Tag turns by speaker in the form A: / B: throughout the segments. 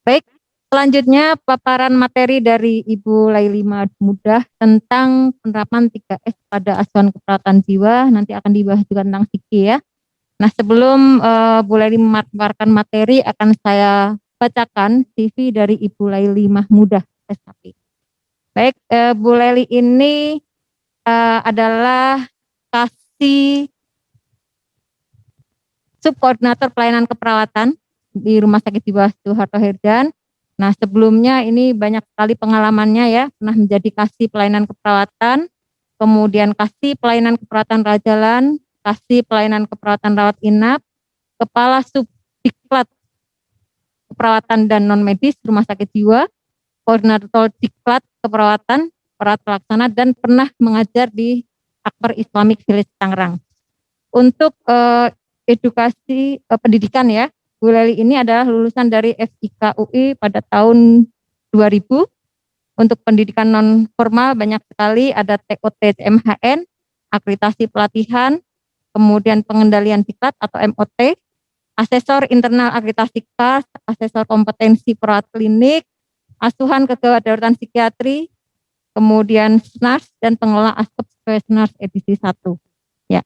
A: Baik, selanjutnya paparan materi dari Ibu Laili Mudah tentang penerapan 3S pada asuhan keperawatan jiwa, nanti akan dibahas juga tentang psiki ya. Nah sebelum Bu Laili memaparkan materi, akan saya bacakan CV dari Ibu Laili Mahmudah SHP. Baik, Bu Laili ini adalah kasih subkoordinator pelayanan keperawatan di Rumah Sakit Jiwa Soeharto Herjan. Nah, sebelumnya ini banyak sekali pengalamannya ya, pernah menjadi kasih pelayanan keperawatan, kemudian kasih pelayanan keperawatan rajalan, kasih pelayanan keperawatan rawat inap, kepala subdiklat keperawatan dan non medis Rumah Sakit Jiwa, koordinator diklat keperawatan, perawat pelaksana, dan pernah mengajar di Akbar Islamic Village Tangerang. Untuk edukasi pendidikan ya, Bu Leli ini adalah lulusan dari FIK UI pada tahun 2000. Untuk pendidikan non formal banyak sekali, ada TOT MHN, akreditasi pelatihan, kemudian pengendalian diklat atau MOT, asesor internal akreditasi KAS, asesor kompetensi perawat klinik, asuhan kegawat daruratan psikiatri, kemudian SNARS dan pengelola askep sesuai SNARS edisi 1. Ya.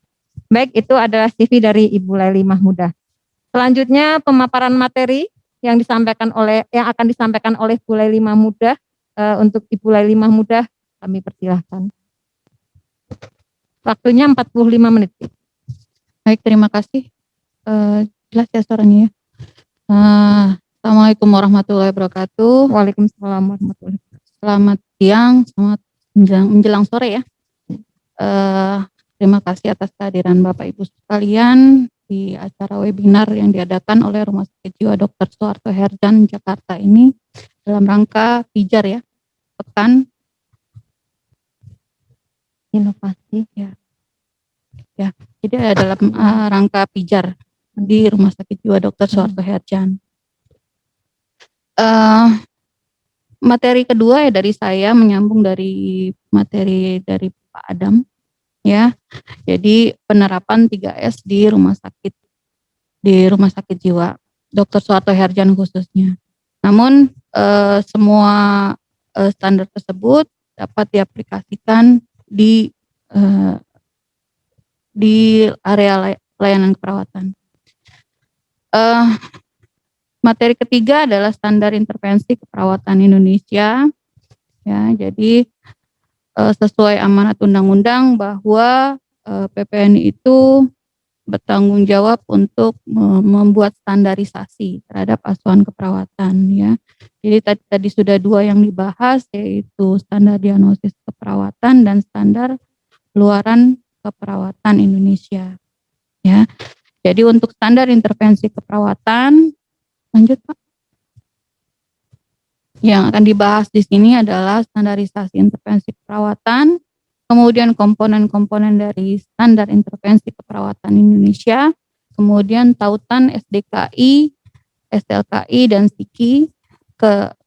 A: Baik, itu adalah CV dari Ibu Laili Mahmudah. Selanjutnya pemaparan materi yang akan disampaikan oleh Bu Laili Mahmudah. Untuk Ibu Laili Mahmudah kami persilahkan. Waktunya 45 menit.
B: Baik, terima kasih. Jelas ya suaranya ya. Assalamualaikum warahmatullahi wabarakatuh.
A: Waalaikumsalam warahmatullahi wabarakatuh.
B: Selamat siang, selamat menjelang sore ya. Terima kasih atas kehadiran Bapak Ibu sekalian di acara webinar yang diadakan oleh Rumah Sakit Jiwa Dr. Soeharto Herjan Jakarta ini dalam rangka Pijar ya, Pekan
A: Inovasi
B: ya. Jadi dalam rangka Pijar di Rumah Sakit Jiwa Dr. Soeharto Herjan. Materi kedua ya dari saya menyambung dari materi dari Pak Adam ya. Jadi penerapan 3S di rumah sakit jiwa Dr. Soeharto Herjan khususnya. Namun semua standar tersebut dapat diaplikasikan di area layanan keperawatan. Materi ketiga adalah standar intervensi keperawatan Indonesia. Ya, jadi sesuai amanat undang-undang bahwa PPNI itu bertanggung jawab untuk membuat standarisasi terhadap asuhan keperawatan ya. Jadi tadi sudah 2 yang dibahas, yaitu standar diagnosis keperawatan dan standar luaran keperawatan Indonesia ya. Jadi untuk standar intervensi keperawatan, lanjut Pak. Yang akan dibahas di sini adalah standarisasi intervensi keperawatan, kemudian komponen-komponen dari standar intervensi keperawatan Indonesia, kemudian tautan SDKI, SLKI, dan SIKI,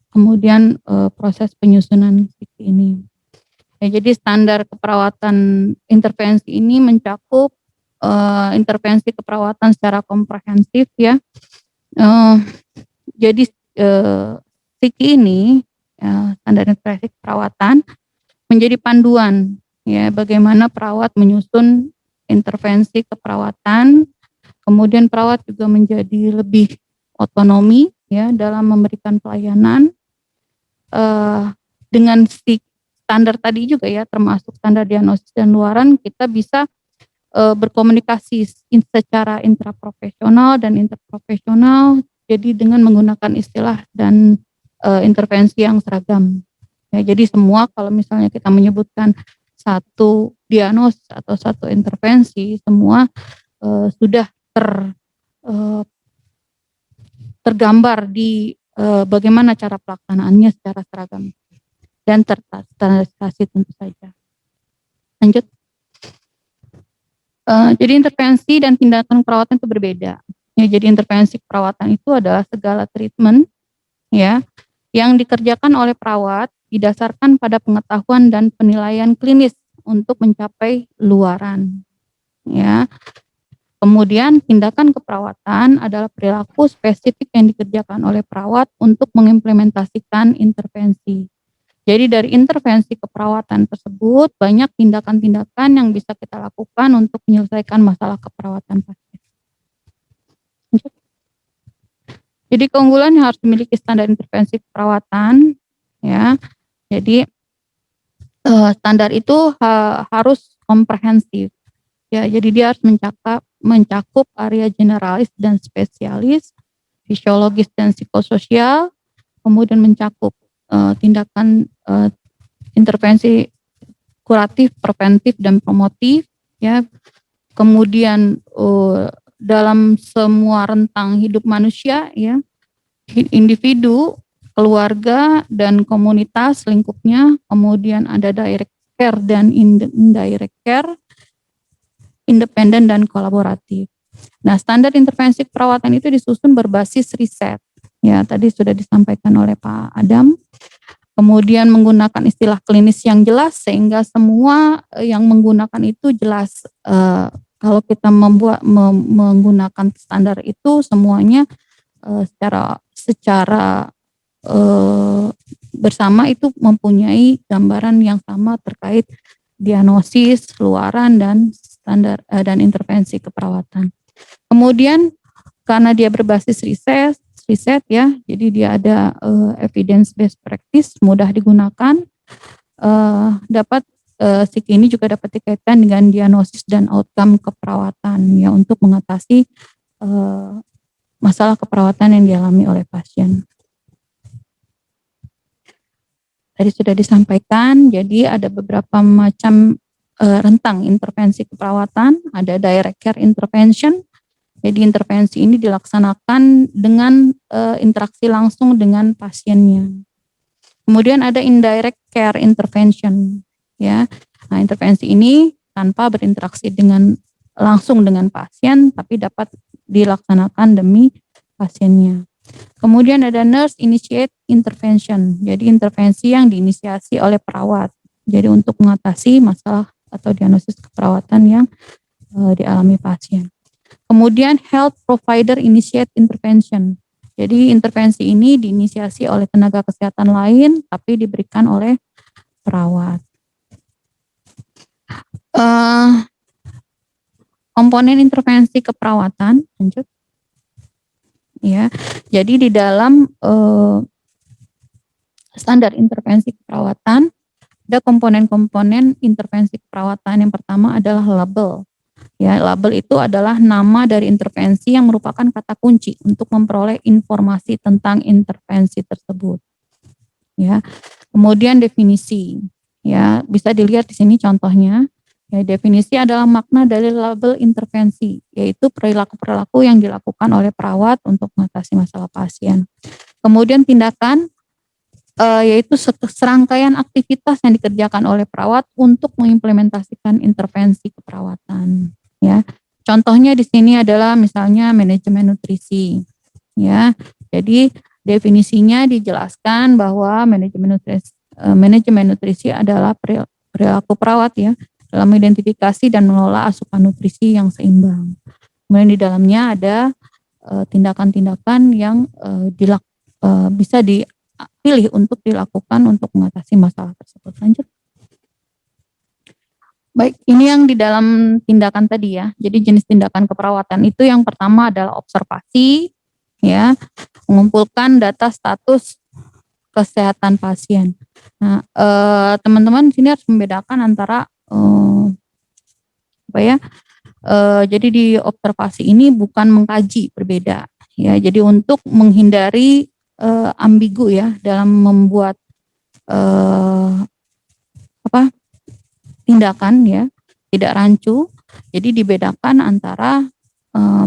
B: kemudian proses penyusunan SIKI ini. Ya, jadi standar keperawatan intervensi ini mencakup intervensi keperawatan secara komprehensif ya. Jadi SIKI ini standar intervensi keperawatan menjadi panduan ya bagaimana perawat menyusun intervensi keperawatan, kemudian perawat juga menjadi lebih otonomi ya dalam memberikan pelayanan dengan standar tadi juga ya, termasuk standar diagnosis dan luaran, kita bisa berkomunikasi secara intraprofesional dan interprofesional, jadi dengan menggunakan istilah dan intervensi yang seragam. Ya, jadi semua kalau misalnya kita menyebutkan satu diagnosis atau satu intervensi, semua sudah tergambar di bagaimana cara pelaksanaannya secara seragam dan terstandarisasi tentu saja. Lanjut. Jadi intervensi dan tindakan perawatan itu berbeda. Ya, jadi intervensi perawatan itu adalah segala treatment ya yang dikerjakan oleh perawat didasarkan pada pengetahuan dan penilaian klinis untuk mencapai luaran. Ya, Kemudian tindakan keperawatan adalah perilaku spesifik yang dikerjakan oleh perawat untuk mengimplementasikan intervensi. Jadi dari intervensi keperawatan tersebut banyak tindakan-tindakan yang bisa kita lakukan untuk menyelesaikan masalah keperawatan pasien. Jadi keunggulan yang harus dimiliki standar intervensi keperawatan, ya. Jadi standar itu harus komprehensif. Ya, jadi dia harus mencakup area generalis dan spesialis, fisiologis dan psikososial, kemudian mencakup tindakan intervensi kuratif, preventif dan promotif, ya. Kemudian dalam semua rentang hidup manusia, ya, individu, keluarga dan komunitas lingkupnya, kemudian ada direct care dan indirect care, independen dan kolaboratif. Nah, standar intervensi keperawatan itu disusun berbasis riset. Ya, tadi sudah disampaikan oleh Pak Adam. Kemudian menggunakan istilah klinis yang jelas sehingga semua yang menggunakan itu jelas. Kalau kita menggunakan standar itu semuanya secara bersama itu mempunyai gambaran yang sama terkait diagnosis, luaran dan standar dan intervensi keperawatan. Kemudian karena dia berbasis riset ya, jadi dia ada evidence based practice, mudah digunakan, dapat SIK ini juga dapat dikaitkan dengan diagnosis dan outcome keperawatan ya untuk mengatasi masalah keperawatan yang dialami oleh pasien. Tadi sudah disampaikan, jadi ada beberapa macam rentang intervensi keperawatan, ada direct care intervention. Jadi intervensi ini dilaksanakan dengan interaksi langsung dengan pasiennya. Kemudian ada indirect care intervention, ya. Nah, intervensi ini tanpa berinteraksi langsung dengan pasien, tapi dapat dilaksanakan demi pasiennya. Kemudian ada nurse initiate intervention, jadi intervensi yang diinisiasi oleh perawat. Jadi untuk mengatasi masalah atau diagnosis keperawatan yang dialami pasien. Kemudian health provider initiate intervention. Jadi intervensi ini diinisiasi oleh tenaga kesehatan lain tapi diberikan oleh perawat. Komponen intervensi keperawatan, lanjut. Ya, jadi di dalam standar intervensi keperawatan ada komponen-komponen intervensi keperawatan. Yang pertama adalah label. Ya, label itu adalah nama dari intervensi yang merupakan kata kunci untuk memperoleh informasi tentang intervensi tersebut. Ya, kemudian definisi. Ya, bisa dilihat di sini contohnya. Ya, definisi adalah makna dari label intervensi, yaitu perilaku-perilaku yang dilakukan oleh perawat untuk mengatasi masalah pasien. Kemudian tindakan, yaitu serangkaian aktivitas yang dikerjakan oleh perawat untuk mengimplementasikan intervensi keperawatan. Ya, contohnya di sini adalah misalnya manajemen nutrisi. Ya, jadi definisinya dijelaskan bahwa manajemen nutrisi adalah perilaku perawat ya dalam identifikasi dan mengelola asupan nutrisi yang seimbang. Kemudian di dalamnya ada tindakan-tindakan yang bisa dipilih untuk dilakukan untuk mengatasi masalah tersebut. Lanjut. Baik, ini yang di dalam tindakan tadi ya. Jadi jenis tindakan keperawatan itu yang pertama adalah observasi, ya, mengumpulkan data status kesehatan pasien. Nah, teman-teman di sini harus membedakan antara jadi di observasi ini bukan mengkaji, berbeda ya. Jadi untuk menghindari ambigu ya dalam membuat tindakan ya, tidak rancu. Jadi dibedakan antara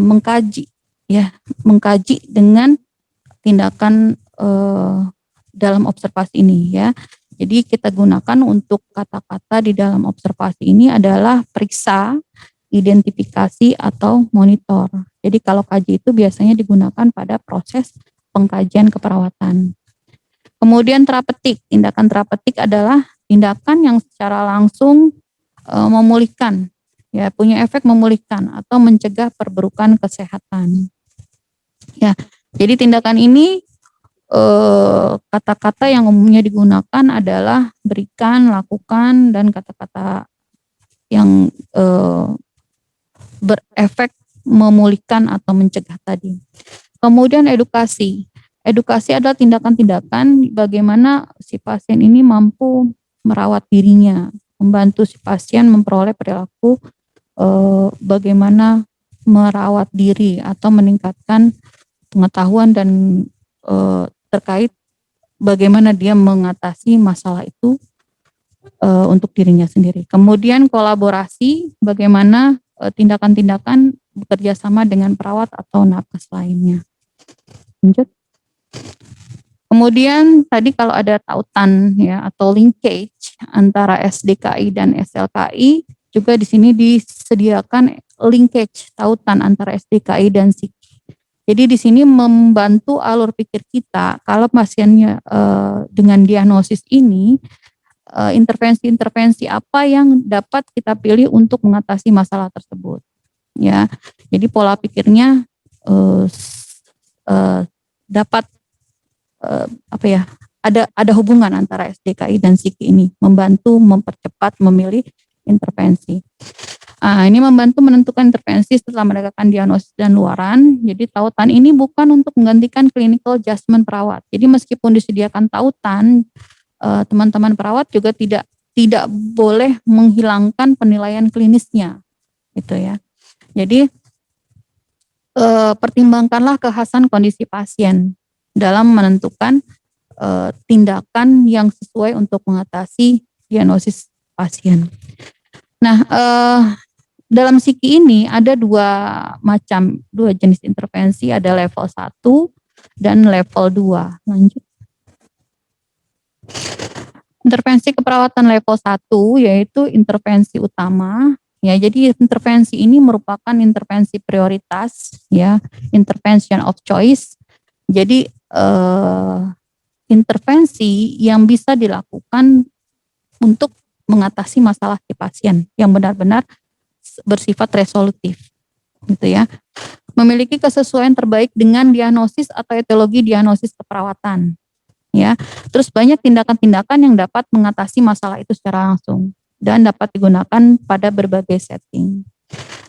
B: mengkaji ya, mengkaji dengan tindakan dalam observasi ini ya. Jadi kita gunakan untuk kata-kata di dalam observasi ini adalah periksa, identifikasi atau monitor. Jadi kalau kaji itu biasanya digunakan pada proses pengkajian keperawatan. Kemudian terapeutik, tindakan terapeutik adalah tindakan yang secara langsung memulihkan ya, punya efek memulihkan atau mencegah perburukan kesehatan. Ya, jadi tindakan ini kata-kata yang umumnya digunakan adalah berikan, lakukan, dan kata-kata yang berefek memulihkan atau mencegah tadi. Kemudian edukasi. Edukasi adalah tindakan-tindakan bagaimana si pasien ini mampu merawat dirinya, membantu si pasien memperoleh perilaku bagaimana merawat diri atau meningkatkan pengetahuan dan terkait bagaimana dia mengatasi masalah itu untuk dirinya sendiri. Kemudian kolaborasi, bagaimana tindakan-tindakan bekerja sama dengan perawat atau nakes lainnya. Lanjut. Kemudian tadi kalau ada tautan ya atau linkage antara SDKI dan SLKI, juga di sini disediakan linkage tautan antara SDKI dan psiki. Jadi di sini membantu alur pikir kita kalau pasiennya dengan diagnosis ini intervensi-intervensi apa yang dapat kita pilih untuk mengatasi masalah tersebut. Ya, jadi pola pikirnya dapat apa ya? Ada hubungan antara SDKI dan psiki ini membantu mempercepat memilih intervensi. Ini membantu menentukan intervensi setelah menegakkan diagnosis dan luaran. Jadi tautan ini bukan untuk menggantikan clinical judgment perawat. Jadi meskipun disediakan tautan, teman-teman perawat juga tidak boleh menghilangkan penilaian klinisnya, gitu ya. Jadi pertimbangkanlah kekhasan kondisi pasien dalam menentukan tindakan yang sesuai untuk mengatasi diagnosis pasien. Nah, dalam psiki ini ada dua jenis intervensi, ada level 1 dan level 2. Lanjut. Intervensi keperawatan level 1 yaitu intervensi utama. Ya, jadi intervensi ini merupakan intervensi prioritas, ya, intervention of choice. Jadi intervensi yang bisa dilakukan untuk mengatasi masalah si pasien yang benar-benar bersifat resolutif, gitu ya. Memiliki kesesuaian terbaik dengan diagnosis atau etiologi diagnosis keperawatan, ya. Terus banyak tindakan-tindakan yang dapat mengatasi masalah itu secara langsung dan dapat digunakan pada berbagai setting.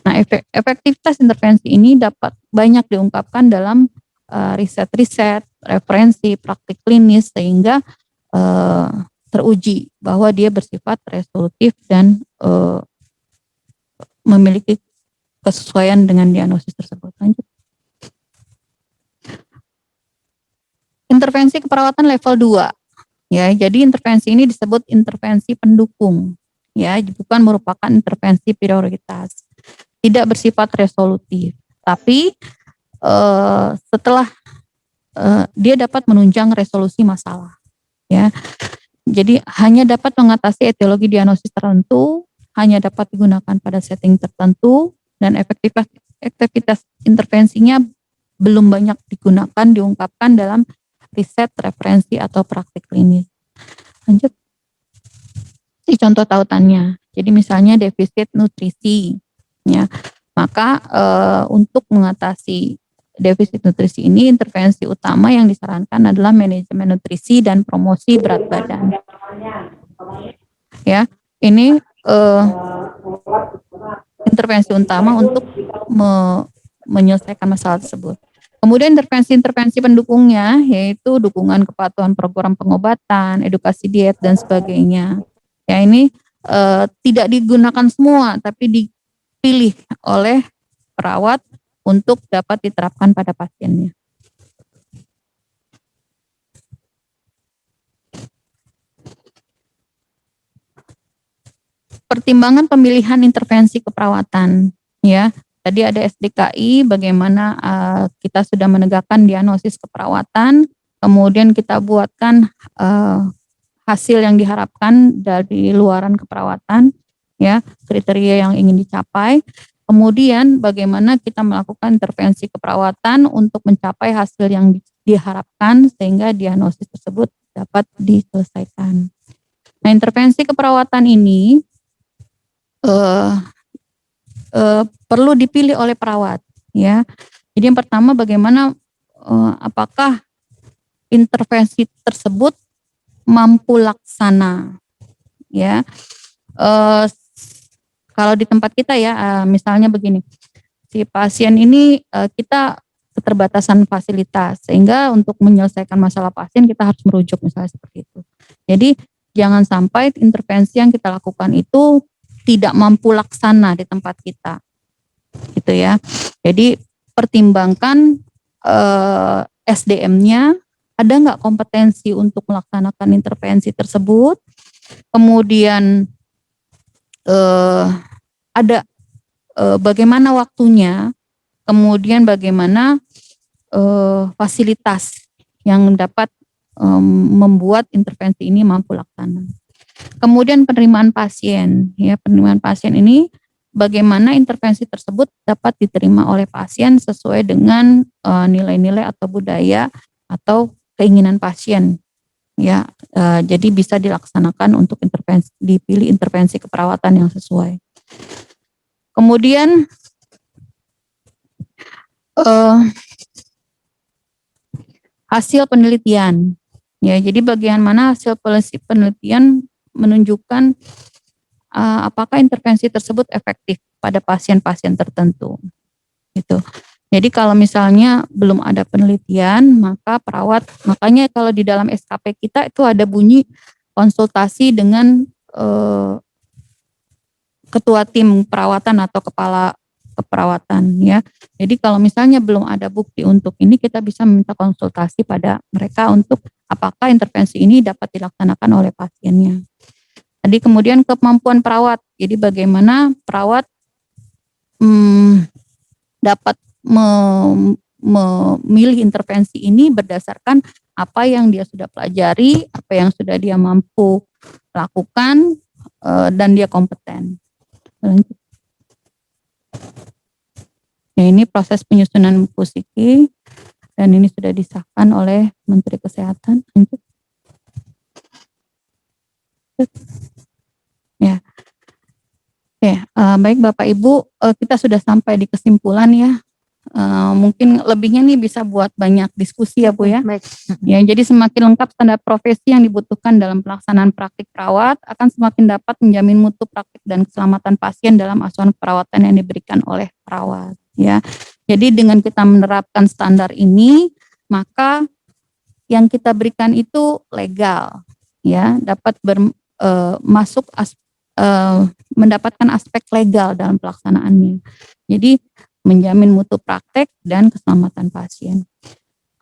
B: Nah, efektivitas intervensi ini dapat banyak diungkapkan dalam riset-riset, referensi, praktik klinis sehingga teruji bahwa dia bersifat resolutif dan memiliki kesesuaian dengan diagnosis tersebut. Lanjut. Intervensi keperawatan level 2. Ya, jadi intervensi ini disebut intervensi pendukung. Ya, bukan merupakan intervensi prioritas. Tidak bersifat resolutif. Tapi setelah dia dapat menunjang resolusi masalah. Ya. Jadi hanya dapat mengatasi etiologi diagnosis tertentu, hanya dapat digunakan pada setting tertentu, dan efektivitas intervensinya belum banyak digunakan, diungkapkan dalam riset, referensi, atau praktik klinis. Lanjut. Ini contoh tautannya. Jadi misalnya defisit nutrisi, ya. Maka untuk mengatasi defisit nutrisi ini, intervensi utama yang disarankan adalah manajemen nutrisi dan promosi berat badan. Ya, ini intervensi utama untuk menyelesaikan masalah tersebut. Kemudian intervensi-intervensi pendukungnya yaitu dukungan kepatuhan program pengobatan, edukasi diet dan sebagainya. Ya, ini tidak digunakan semua, tapi dipilih oleh perawat untuk dapat diterapkan pada pasiennya. Pertimbangan pemilihan intervensi keperawatan, ya. Tadi ada SDKI, bagaimana kita sudah menegakkan diagnosis keperawatan, kemudian kita buatkan hasil yang diharapkan dari luaran keperawatan, ya, kriteria yang ingin dicapai. Kemudian bagaimana kita melakukan intervensi keperawatan untuk mencapai hasil yang diharapkan sehingga diagnosis tersebut dapat diselesaikan. Nah, intervensi keperawatan ini perlu dipilih oleh perawat, ya. Jadi yang pertama bagaimana apakah intervensi tersebut mampu laksana, ya. Eh, Kalau di tempat kita ya, misalnya begini, si pasien ini kita keterbatasan fasilitas, sehingga untuk menyelesaikan masalah pasien kita harus merujuk misalnya seperti itu. Jadi jangan sampai intervensi yang kita lakukan itu tidak mampu laksana di tempat kita, gitu ya. Jadi pertimbangkan SDM-nya, ada nggak kompetensi untuk melaksanakan intervensi tersebut, kemudian ada bagaimana waktunya, kemudian bagaimana fasilitas yang dapat membuat intervensi ini mampu laksana. Kemudian penerimaan pasien, ya, penerimaan pasien ini bagaimana intervensi tersebut dapat diterima oleh pasien sesuai dengan nilai-nilai atau budaya atau keinginan pasien, ya. Jadi bisa dilaksanakan untuk dipilih intervensi keperawatan yang sesuai. Kemudian hasil penelitian, ya. Jadi bagian mana hasil penelitian menunjukkan apakah intervensi tersebut efektif pada pasien-pasien tertentu, gitu. Jadi kalau misalnya belum ada penelitian, maka perawat, makanya kalau di dalam SKP kita itu ada bunyi konsultasi dengan ketua tim perawatan atau kepala keperawatan, ya. Jadi kalau misalnya belum ada bukti untuk ini, kita bisa meminta konsultasi pada mereka untuk apakah intervensi ini dapat dilaksanakan oleh pasiennya. Jadi kemudian kemampuan perawat, jadi bagaimana perawat dapat memilih intervensi ini berdasarkan apa yang dia sudah pelajari, apa yang sudah dia mampu lakukan, dan dia kompeten. Lanjut. Ya, ini proses penyusunan pusiki dan ini sudah disahkan oleh Menteri Kesehatan. Lanjut. Ya. Oke, baik Bapak Ibu, kita sudah sampai di kesimpulan ya. Mungkin lebihnya nih bisa buat banyak diskusi ya Bu ya.
A: Baik.
B: Ya, jadi semakin lengkap standar profesi yang dibutuhkan dalam pelaksanaan praktik perawat akan semakin dapat menjamin mutu praktik dan keselamatan pasien dalam asuhan perawatan yang diberikan oleh perawat. Ya, jadi dengan kita menerapkan standar ini, maka yang kita berikan itu legal, ya, dapat masuk mendapatkan aspek legal dalam pelaksanaannya. Jadi menjamin mutu praktek dan keselamatan pasien.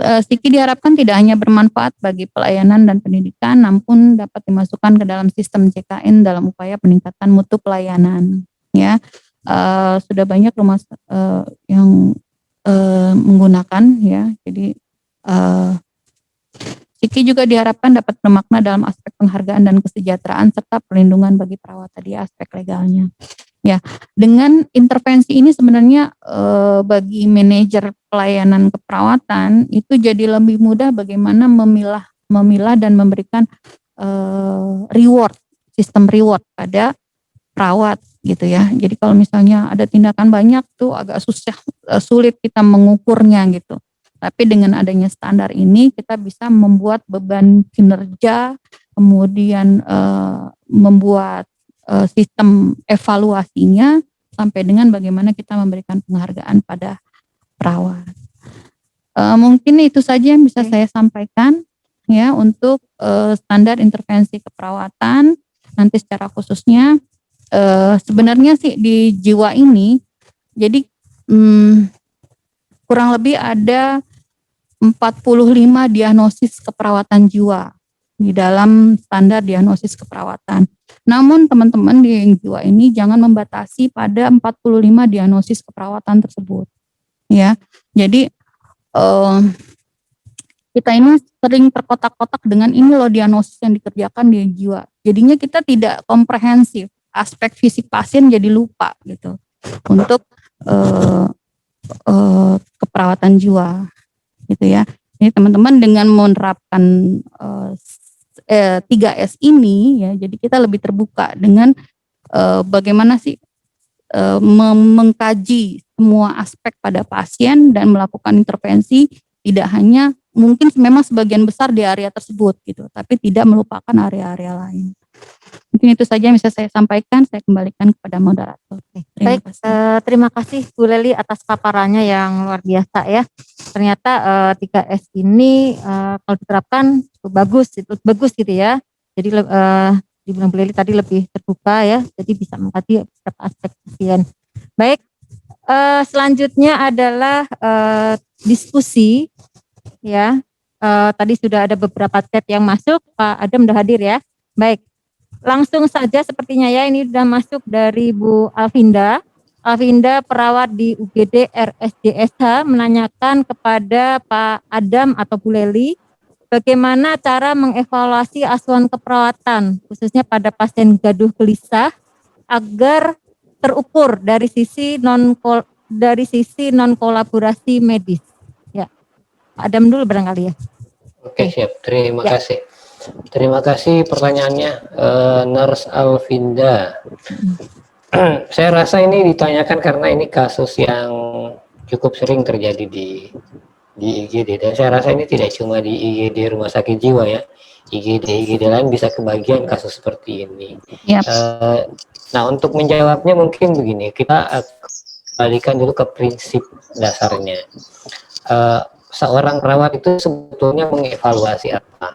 B: Stiki diharapkan tidak hanya bermanfaat bagi pelayanan dan pendidikan, namun dapat dimasukkan ke dalam sistem JKN dalam upaya peningkatan mutu pelayanan. Ya, sudah banyak rumah yang menggunakan, ya. Jadi Stiki juga diharapkan dapat bermakna dalam aspek penghargaan dan kesejahteraan serta perlindungan bagi perawat tadi, aspek legalnya. Ya, dengan intervensi ini sebenarnya bagi manajer pelayanan keperawatan itu jadi lebih mudah bagaimana memilah dan memberikan reward, sistem reward pada perawat gitu ya. Jadi kalau misalnya ada tindakan banyak tuh agak sulit kita mengukurnya gitu. Tapi dengan adanya standar ini kita bisa membuat beban kinerja, kemudian membuat sistem evaluasinya sampai dengan bagaimana kita memberikan penghargaan pada perawat. Mungkin itu saja yang bisa saya sampaikan ya untuk standar intervensi keperawatan. Nanti secara khususnya sebenarnya sih di jiwa ini jadi kurang lebih ada 45 diagnosis keperawatan jiwa di dalam standar diagnosis keperawatan. Namun teman-teman di jiwa ini jangan membatasi pada 45 diagnosis keperawatan tersebut. Ya, jadi kita ini sering terkotak-kotak dengan ini loh diagnosis yang dikerjakan di jiwa. Jadinya kita tidak komprehensif, aspek fisik pasien jadi lupa gitu untuk keperawatan jiwa. Gitu ya. Ini teman-teman dengan menerapkan 3S ini ya, jadi kita lebih terbuka dengan bagaimana sih mengkaji semua aspek pada pasien dan melakukan intervensi, tidak hanya mungkin memang sebagian besar di area tersebut gitu, tapi tidak melupakan area-area lain. Mungkin itu saja yang bisa saya sampaikan. Saya kembalikan kepada moderator.
A: Baik, terima kasih Bu Leli atas paparannya yang luar biasa ya. Ternyata 3S ini kalau diterapkan cukup bagus gitu ya. Jadi di Bu Leli tadi lebih terbuka ya, jadi bisa mengkaji beberapa aspek pasien. Baik, selanjutnya adalah diskusi ya. Tadi sudah ada beberapa chat yang masuk, Pak Adam sudah hadir ya. Baik, langsung saja sepertinya ya, ini sudah masuk dari Bu Alvinda. Alvinda perawat di UGD RSJSH menanyakan kepada Pak Adam atau Bu Leli, bagaimana cara mengevaluasi asuhan keperawatan khususnya pada pasien gaduh gelisah agar terukur dari sisi non kolaborasi medis. Ya, Pak Adam dulu barangkali ya.
C: Oke, siap. Terima kasih. Terima kasih pertanyaannya, Nurse Alvinda. Saya rasa ini ditanyakan karena ini kasus yang cukup sering terjadi di IGD, dan saya rasa ini tidak cuma di IGD rumah sakit jiwa ya, IGD lain bisa kebagian kasus seperti ini.
B: Yep.
C: Nah, untuk menjawabnya mungkin begini, kita kembalikan dulu ke prinsip dasarnya. Seorang perawat itu sebetulnya mengevaluasi apa?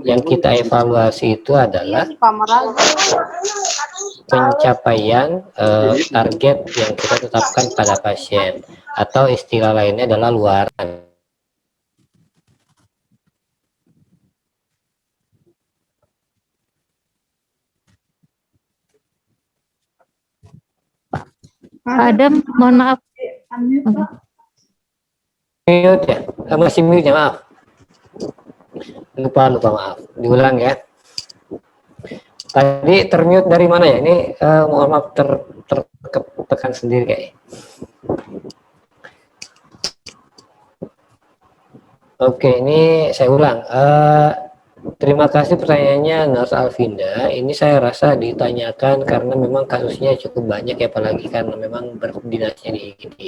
C: Yang kita evaluasi itu adalah pencapaian target yang kita tetapkan pada pasien, atau istilah lainnya adalah luaran.
A: Pak Adam, mohon maaf.
C: Mute ya, masih mute ya, maaf. Lupa maaf, diulang ya. Tadi termute dari mana ya? Ini mohon maaf tertekan sendiri kayaknya. Oke, ini saya ulang. Terima kasih pertanyaannya Nurse Alvinda. Ini saya rasa ditanyakan karena memang kasusnya cukup banyak ya, apalagi karena memang berdinasnya di IGD.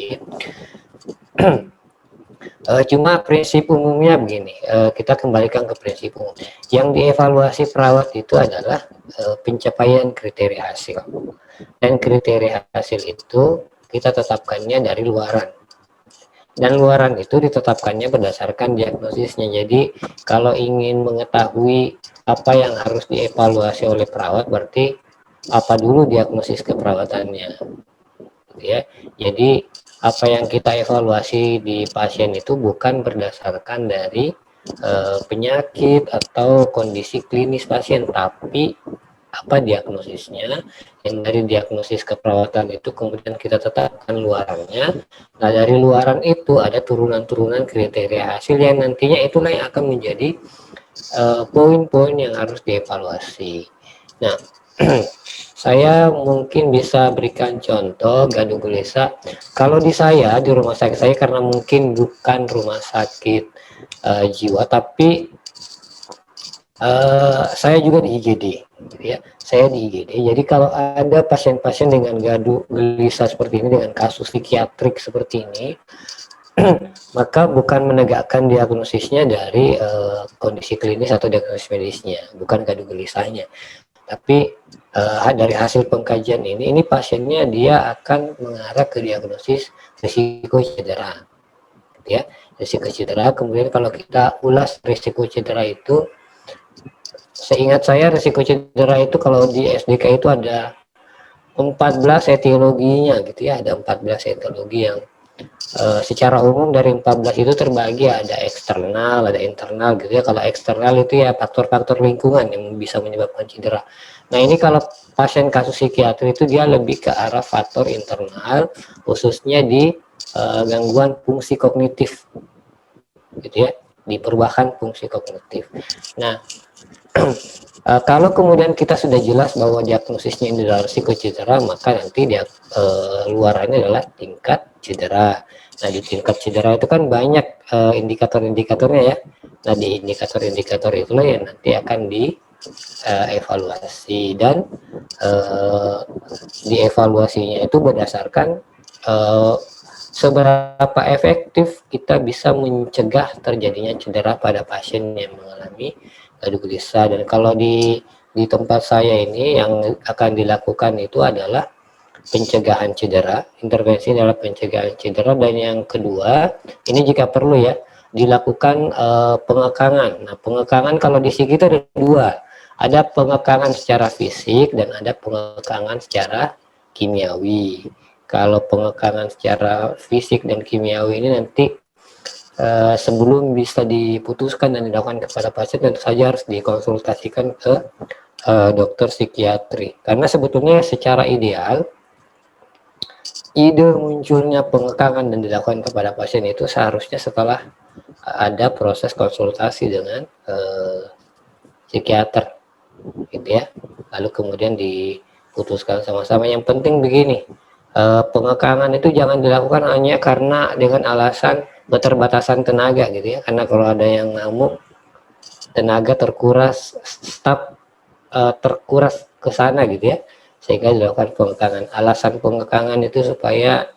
C: Cuma prinsip umumnya begini, kita kembalikan ke prinsip umum. Yang dievaluasi perawat itu adalah pencapaian kriteria hasil. Dan kriteria hasil itu kita tetapkannya dari luaran. Dan luaran itu ditetapkannya berdasarkan diagnosisnya. Jadi kalau ingin mengetahui apa yang harus dievaluasi oleh perawat, berarti apa dulu diagnosis keperawatannya, ya. Jadi apa yang kita evaluasi di pasien itu bukan berdasarkan dari penyakit atau kondisi klinis pasien, tapi apa diagnosisnya. Yang dari diagnosis keperawatan itu kemudian kita tetapkan luarannya. Nah, dari luaran itu ada turunan-turunan kriteria hasil yang nantinya itulah yang akan menjadi poin-poin yang harus dievaluasi. Nah, saya mungkin bisa berikan contoh gaduh gelisah. Kalau di saya, di rumah sakit saya, karena mungkin bukan rumah sakit jiwa, tapi saya juga di IGD, gitu ya. Saya di IGD. Jadi kalau ada pasien-pasien dengan gaduh gelisah seperti ini, dengan kasus psikiatrik seperti ini, maka bukan menegakkan diagnosisnya dari kondisi klinis atau diagnosis medisnya, bukan gaduh gelisahnya, tapi dari hasil pengkajian ini pasiennya dia akan mengarah ke diagnosis risiko cedera, gitu ya. Risiko cedera. Kemudian kalau kita ulas risiko cedera itu, seingat saya risiko cedera itu kalau di SDK itu ada 14 etiologinya, gitu ya. Ada 14 etiologi yang secara umum dari 14 itu terbagi, ada eksternal, ada internal, gitu ya. Kalau eksternal itu ya faktor-faktor lingkungan yang bisa menyebabkan cedera. Nah, ini kalau pasien kasus psikiatri itu dia lebih ke arah faktor internal, khususnya di gangguan fungsi kognitif, gitu ya, di perubahan fungsi kognitif. Nah, kalau kemudian kita sudah jelas bahwa diagnosisnya ini adalah risiko cedera, maka nanti dia luarannya adalah tingkat cedera. Nah, di tingkat cedera itu kan banyak indikator-indikatornya ya. Nah, di indikator-indikator itulah yang nanti akan evaluasi, dan dievaluasinya itu berdasarkan seberapa efektif kita bisa mencegah terjadinya cedera pada pasien yang mengalami gadu gelisah. Dan kalau di tempat saya ini yang akan dilakukan itu adalah pencegahan cedera, intervensi dalam pencegahan cedera, dan yang kedua ini jika perlu ya dilakukan pengekangan. Nah, pengekangan kalau di sini itu ada dua, ada pengekangan secara fisik dan ada pengekangan secara kimiawi. Kalau pengekangan secara fisik dan kimiawi ini nanti sebelum bisa diputuskan dan dilakukan kepada pasien, tentu saja harus dikonsultasikan ke dokter psikiatri. Karena sebetulnya secara ideal ide munculnya pengekangan dan dilakukan kepada pasien itu seharusnya setelah ada proses konsultasi dengan psikiater, gitu ya. Lalu kemudian diputuskan sama-sama. Yang penting begini, pengekangan itu jangan dilakukan hanya karena dengan alasan keterbatasan tenaga, gitu ya. Karena kalau ada yang ngamuk, tenaga terkuras, staf terkuras ke sana, gitu ya, sehingga dilakukan pengekangan. Alasan pengekangan itu supaya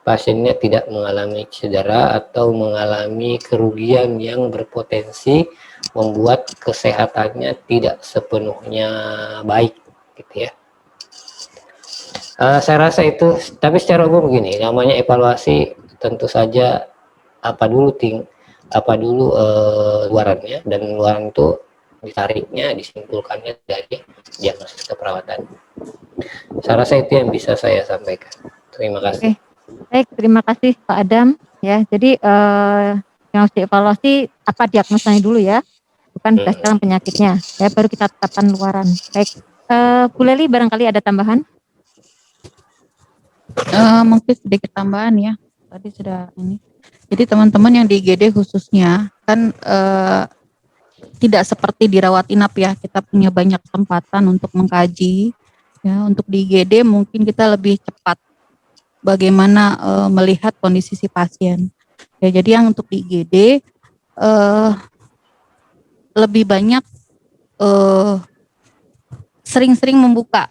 C: pasiennya tidak mengalami cedera atau mengalami kerugian yang berpotensi membuat kesehatannya tidak sepenuhnya baik, gitu ya. Saya rasa itu, tapi secara umum begini, namanya evaluasi tentu saja apa dulu luarannya, dan luaran itu ditariknya, disimpulkannya dari diagnosis keperawatan. Saya rasa itu yang bisa saya sampaikan. Terima kasih.
A: Baik, terima kasih Pak Adam. Ya, jadi yang harus dievaluasi apa diagnosanya dulu ya, bukan berdasarkan penyakitnya. Ya, baru kita tetapkan luaran. Baik, Bu Leli barangkali ada tambahan?
B: Mungkin sedikit tambahan ya. Tadi sudah ini. Jadi teman-teman yang di IGD khususnya kan tidak seperti dirawat inap ya. Kita punya banyak kesempatan untuk mengkaji. Ya, untuk di IGD mungkin kita lebih cepat bagaimana melihat kondisi si pasien. Ya, jadi yang untuk di IGD lebih banyak sering-sering membuka.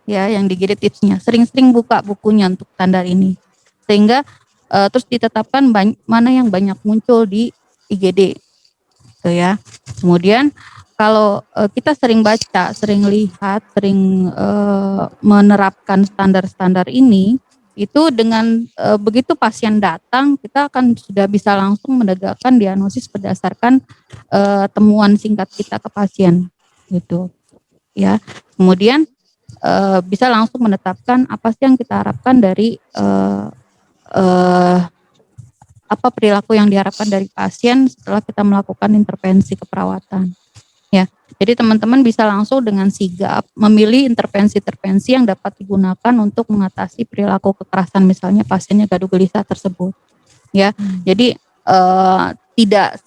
B: Ya, yang di IGD tipsnya sering-sering buka bukunya untuk standar ini, sehingga terus ditetapkan mana yang banyak muncul di IGD, gitu ya. Kemudian kalau kita sering baca, sering lihat, sering menerapkan standar-standar ini, itu dengan begitu pasien datang, kita akan sudah bisa langsung menegakkan diagnosis berdasarkan temuan singkat kita ke pasien, gitu, ya. Kemudian bisa langsung menetapkan apa sih yang kita harapkan dari apa perilaku yang diharapkan dari pasien setelah kita melakukan intervensi keperawatan. Ya, jadi teman-teman bisa langsung dengan sigap memilih intervensi-intervensi yang dapat digunakan untuk mengatasi perilaku kekerasan, misalnya pasiennya gaduh gelisah tersebut. Ya, jadi tidak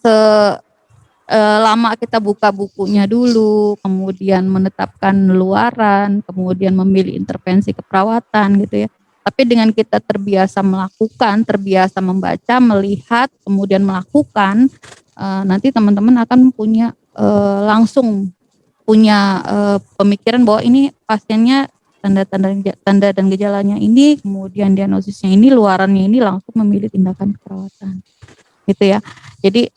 B: lama kita buka bukunya dulu, kemudian menetapkan luaran, kemudian memilih intervensi keperawatan, gitu ya. Tapi dengan kita terbiasa melakukan, terbiasa membaca, melihat, kemudian melakukan, nanti teman-teman akan punya langsung punya pemikiran bahwa ini pasiennya tanda dan gejalanya ini, kemudian diagnosisnya ini, luarannya ini, langsung memilih tindakan keperawatan, gitu ya. Jadi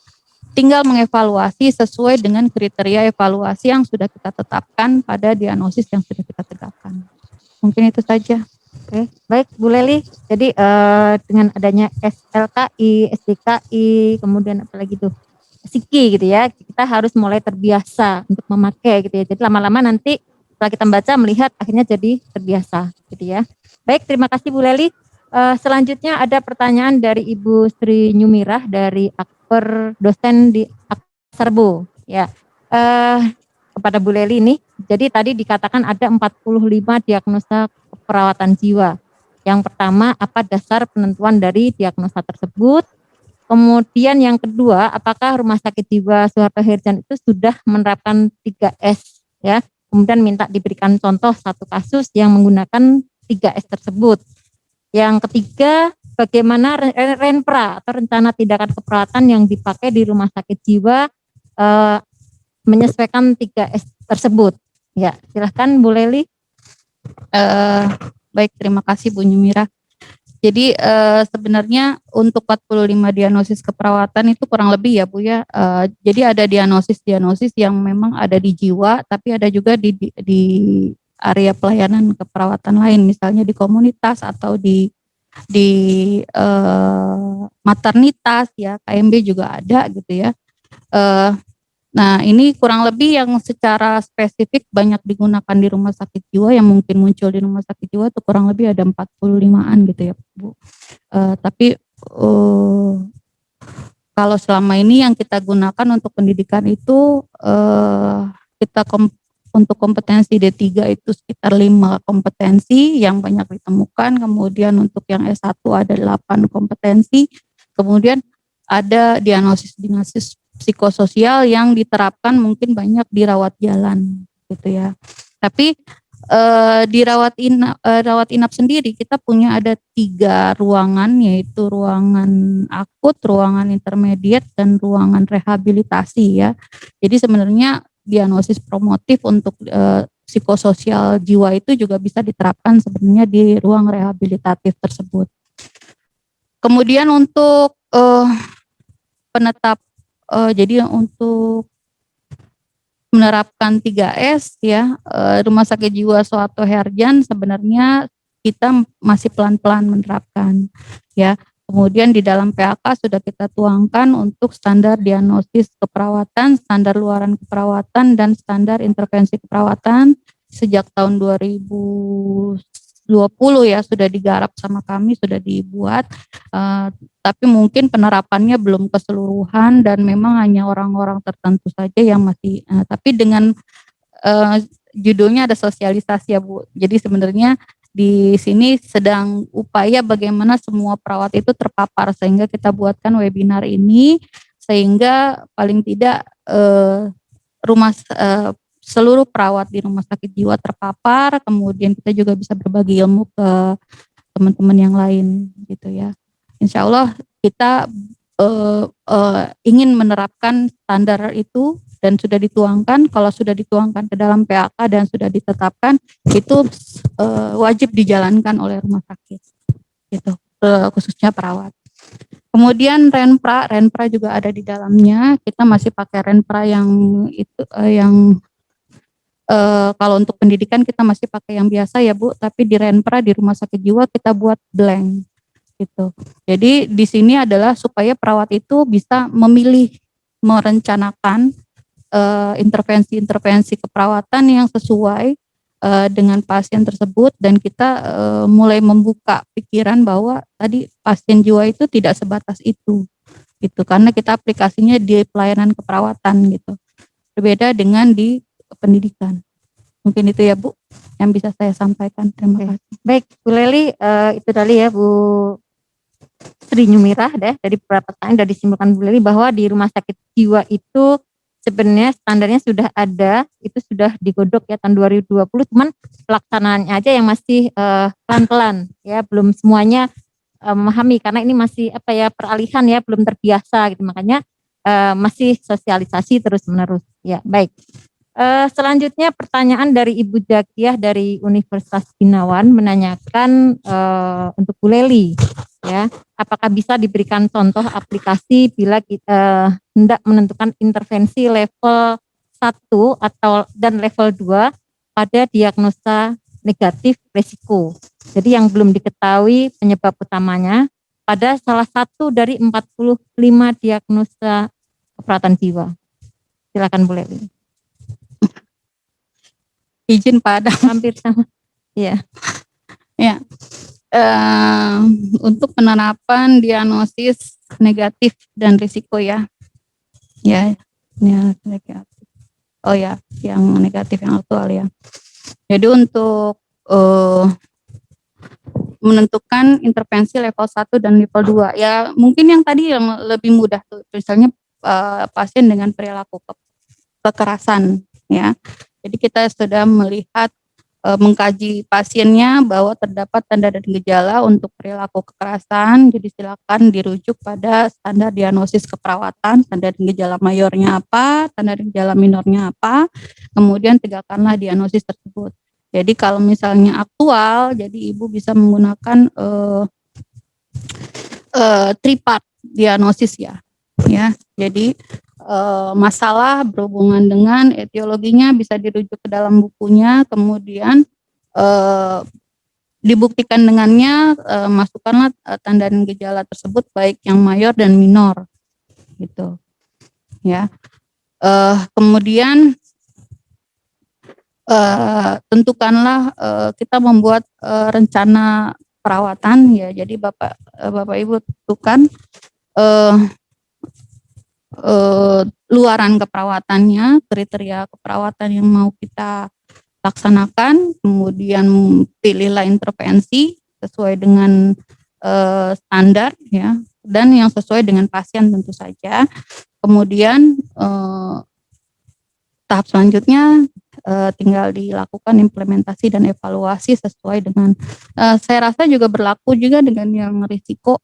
B: tinggal mengevaluasi sesuai dengan kriteria evaluasi yang sudah kita tetapkan pada diagnosis yang sudah kita tegakkan. Mungkin itu saja.
A: Oke, baik Bu Leli. Jadi dengan adanya SLKI, SDKI, kemudian apalagi tuh SIKI gitu ya, kita harus mulai terbiasa untuk memakai gitu ya. Jadi lama-lama nanti setelah kita membaca, melihat, akhirnya jadi terbiasa gitu ya. Baik, terima kasih Bu Leli. Selanjutnya ada pertanyaan dari Ibu Sri Nyumirah dari dosen di Sarbo ya, kepada Bu Leli ini. Jadi tadi dikatakan ada 45 diagnosa keperawatan jiwa. Yang pertama, apa dasar penentuan dari diagnosa tersebut? Kemudian yang kedua, apakah Rumah Sakit Jiwa Soeharto Herjan itu sudah menerapkan 3S ya? Kemudian minta diberikan contoh satu kasus yang menggunakan 3S tersebut. Yang ketiga, bagaimana renpra atau rencana tindakan keperawatan yang dipakai di rumah sakit jiwa menyesuaikan 3S tersebut. Ya, silahkan Bu Leli.
B: Baik, terima kasih Bu Nyumira. Jadi sebenarnya untuk 45 diagnosis keperawatan itu kurang lebih ya Bu ya. Jadi ada diagnosis yang memang ada di jiwa, tapi ada juga di area pelayanan keperawatan lain, misalnya di komunitas atau di maternitas ya, KMB juga ada gitu ya. Nah, ini kurang lebih yang secara spesifik banyak digunakan di rumah sakit jiwa, yang mungkin muncul di rumah sakit jiwa itu kurang lebih ada 45-an gitu ya Bu. Tapi kalau selama ini yang kita gunakan untuk pendidikan itu kita untuk kompetensi D3 itu sekitar 5 kompetensi yang banyak ditemukan, kemudian untuk yang S1 ada 8 kompetensi, kemudian ada diagnosis psikososial yang diterapkan mungkin banyak di rawat jalan gitu ya. Tapi di rawat inap sendiri kita punya ada 3 ruangan, yaitu ruangan akut, ruangan intermediate, dan ruangan rehabilitasi ya. Jadi sebenarnya diagnosis promotif untuk psikososial jiwa itu juga bisa diterapkan sebenarnya di ruang rehabilitatif tersebut. Kemudian untuk jadi untuk menerapkan 3S ya, Rumah Sakit Jiwa Soeharto Herjan sebenarnya kita masih pelan-pelan menerapkan ya. Kemudian di dalam PAK sudah kita tuangkan untuk standar diagnosis keperawatan, standar luaran keperawatan, dan standar intervensi keperawatan sejak tahun 2020 ya, sudah digarap sama kami, sudah dibuat. Tapi mungkin penerapannya belum keseluruhan dan memang hanya orang-orang tertentu saja yang masih. Tapi dengan judulnya ada sosialisasi ya Bu. Jadi sebenarnya di sini sedang upaya bagaimana semua perawat itu terpapar, sehingga kita buatkan webinar ini sehingga paling tidak seluruh perawat di rumah sakit jiwa terpapar, kemudian kita juga bisa berbagi ilmu ke teman-teman yang lain gitu ya. Insya Allah kita ingin menerapkan standar itu dan sudah dituangkan. Kalau sudah dituangkan ke dalam PAK dan sudah ditetapkan, itu wajib dijalankan oleh rumah sakit, gitu, khususnya perawat. Kemudian Renpra juga ada di dalamnya. Kita masih pakai Renpra yang itu kalau untuk pendidikan kita masih pakai yang biasa ya Bu. Tapi di Renpra di rumah sakit jiwa kita buat blank. Gitu. Jadi di sini adalah supaya perawat itu bisa memilih, merencanakan intervensi-intervensi keperawatan yang sesuai dengan pasien tersebut, dan kita mulai membuka pikiran bahwa tadi pasien jiwa itu tidak sebatas itu, gitu, karena kita aplikasinya di pelayanan keperawatan gitu, berbeda dengan di pendidikan. Mungkin itu ya Bu yang bisa saya sampaikan. Terima kasih.
A: Baik Bu Leli, itu tadi ya Bu Sri Nyumira deh, dari beberapa pertanyaan sudah disimpulkan Bu Leli bahwa di rumah sakit jiwa itu sebenarnya standarnya sudah ada, itu sudah digodok ya tahun 2020, cuman pelaksanaannya aja yang masih pelan-pelan ya, belum semuanya memahami karena ini masih peralihan ya, belum terbiasa gitu, makanya masih sosialisasi terus-menerus ya. Baik. Selanjutnya pertanyaan dari Ibu Zakiah dari Universitas Binawan menanyakan untuk Bu Leli ya, apakah bisa diberikan contoh aplikasi bila kita hendak menentukan intervensi level 1 dan level 2 pada diagnosa negatif resiko. Jadi yang belum diketahui penyebab utamanya pada salah satu dari 45 diagnosa keperawatan jiwa. Silakan Bu Leli.
B: Izin Pak Adam.
A: Hampir sama. Iya.
B: Ya. Untuk penerapan diagnosis negatif dan risiko ya. Ya, negatif. Oh ya, yang negatif yang aktual ya. Jadi untuk menentukan intervensi level 1 dan level 2 ya, mungkin yang tadi yang lebih mudah tuh, misalnya pasien dengan perilaku kekerasan ya. Jadi kita sudah melihat mengkaji pasiennya bahwa terdapat tanda dan gejala untuk perilaku kekerasan, jadi silakan dirujuk pada standar diagnosis keperawatan, tanda dan gejala mayornya apa, tanda dan gejala minornya apa, kemudian tegakkanlah diagnosis tersebut. Jadi kalau misalnya aktual, jadi ibu bisa menggunakan tripat diagnosis ya. Jadi masalah berhubungan dengan etiologinya bisa dirujuk ke dalam bukunya, kemudian dibuktikan dengannya, masukkanlah tanda dan gejala tersebut baik yang mayor dan minor, gitu ya. Kemudian tentukanlah, kita membuat rencana perawatan ya. Jadi Bapak Ibu tentukan luaran keperawatannya, kriteria keperawatan yang mau kita laksanakan, kemudian pilihlah intervensi sesuai dengan standar ya, dan yang sesuai dengan pasien tentu saja. Kemudian tahap selanjutnya tinggal dilakukan implementasi dan evaluasi sesuai dengan saya rasa juga berlaku juga dengan yang risiko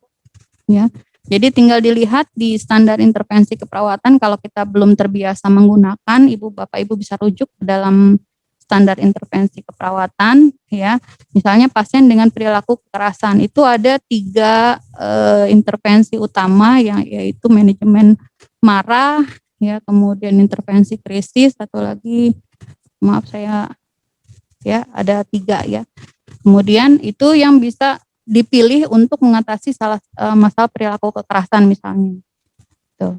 B: ya. Jadi tinggal dilihat di standar intervensi keperawatan, kalau kita belum terbiasa menggunakan, Bapak Ibu bisa rujuk ke dalam standar intervensi keperawatan ya. Misalnya pasien dengan perilaku kekerasan, itu ada 3 intervensi utama yang yaitu manajemen marah ya, kemudian intervensi krisis, satu lagi maaf saya ya, ada 3 ya. Kemudian itu yang bisa dipilih untuk mengatasi masalah perilaku kekerasan misalnya. Tuh.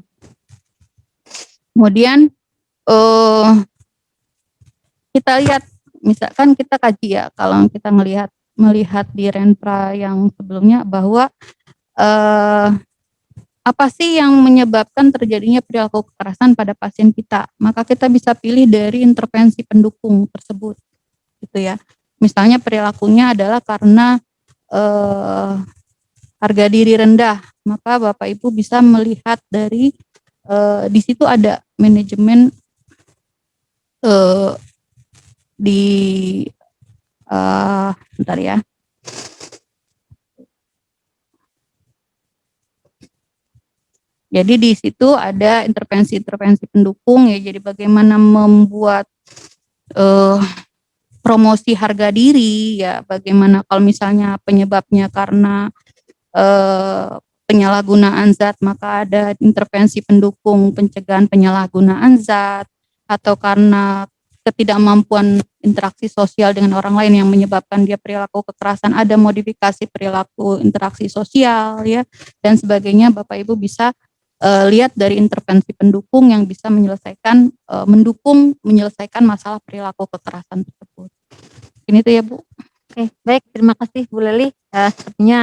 B: Kemudian kita lihat, misalkan kita kaji ya, kalau kita melihat di Renpra yang sebelumnya bahwa apa sih yang menyebabkan terjadinya perilaku kekerasan pada pasien kita, maka kita bisa pilih dari intervensi pendukung tersebut, gitu ya. Misalnya perilakunya adalah karena harga diri rendah, maka Bapak Ibu bisa melihat dari di situ ada manajemen bentar ya. Jadi di situ ada intervensi-intervensi pendukung ya. Jadi bagaimana membuat promosi harga diri ya, bagaimana kalau misalnya penyebabnya karena penyalahgunaan zat, maka ada intervensi pendukung pencegahan penyalahgunaan zat, atau karena ketidakmampuan interaksi sosial dengan orang lain yang menyebabkan dia perilaku kekerasan, ada modifikasi perilaku interaksi sosial ya, dan sebagainya. Bapak Ibu bisa lihat dari intervensi pendukung yang bisa menyelesaikan menyelesaikan masalah perilaku kekerasan tersebut. Ini tuh ya Bu.
A: Oke, baik, terima kasih Bu Leli, sepertinya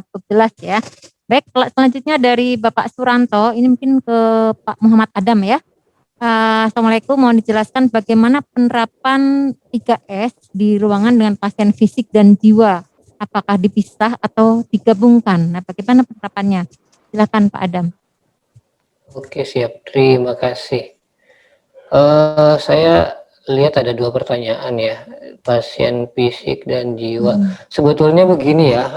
A: cukup jelas ya. Baik, selanjutnya dari Bapak Suranto, ini mungkin ke Pak Muhammad Adam ya. Assalamualaikum, mohon dijelaskan bagaimana penerapan 3S di ruangan dengan pasien fisik dan jiwa, apakah dipisah atau digabungkan? Nah, bagaimana penerapannya? Silakan Pak Adam.
C: Oke, siap, terima kasih. Saya lihat ada 2 pertanyaan ya, pasien fisik dan jiwa. Sebetulnya begini ya,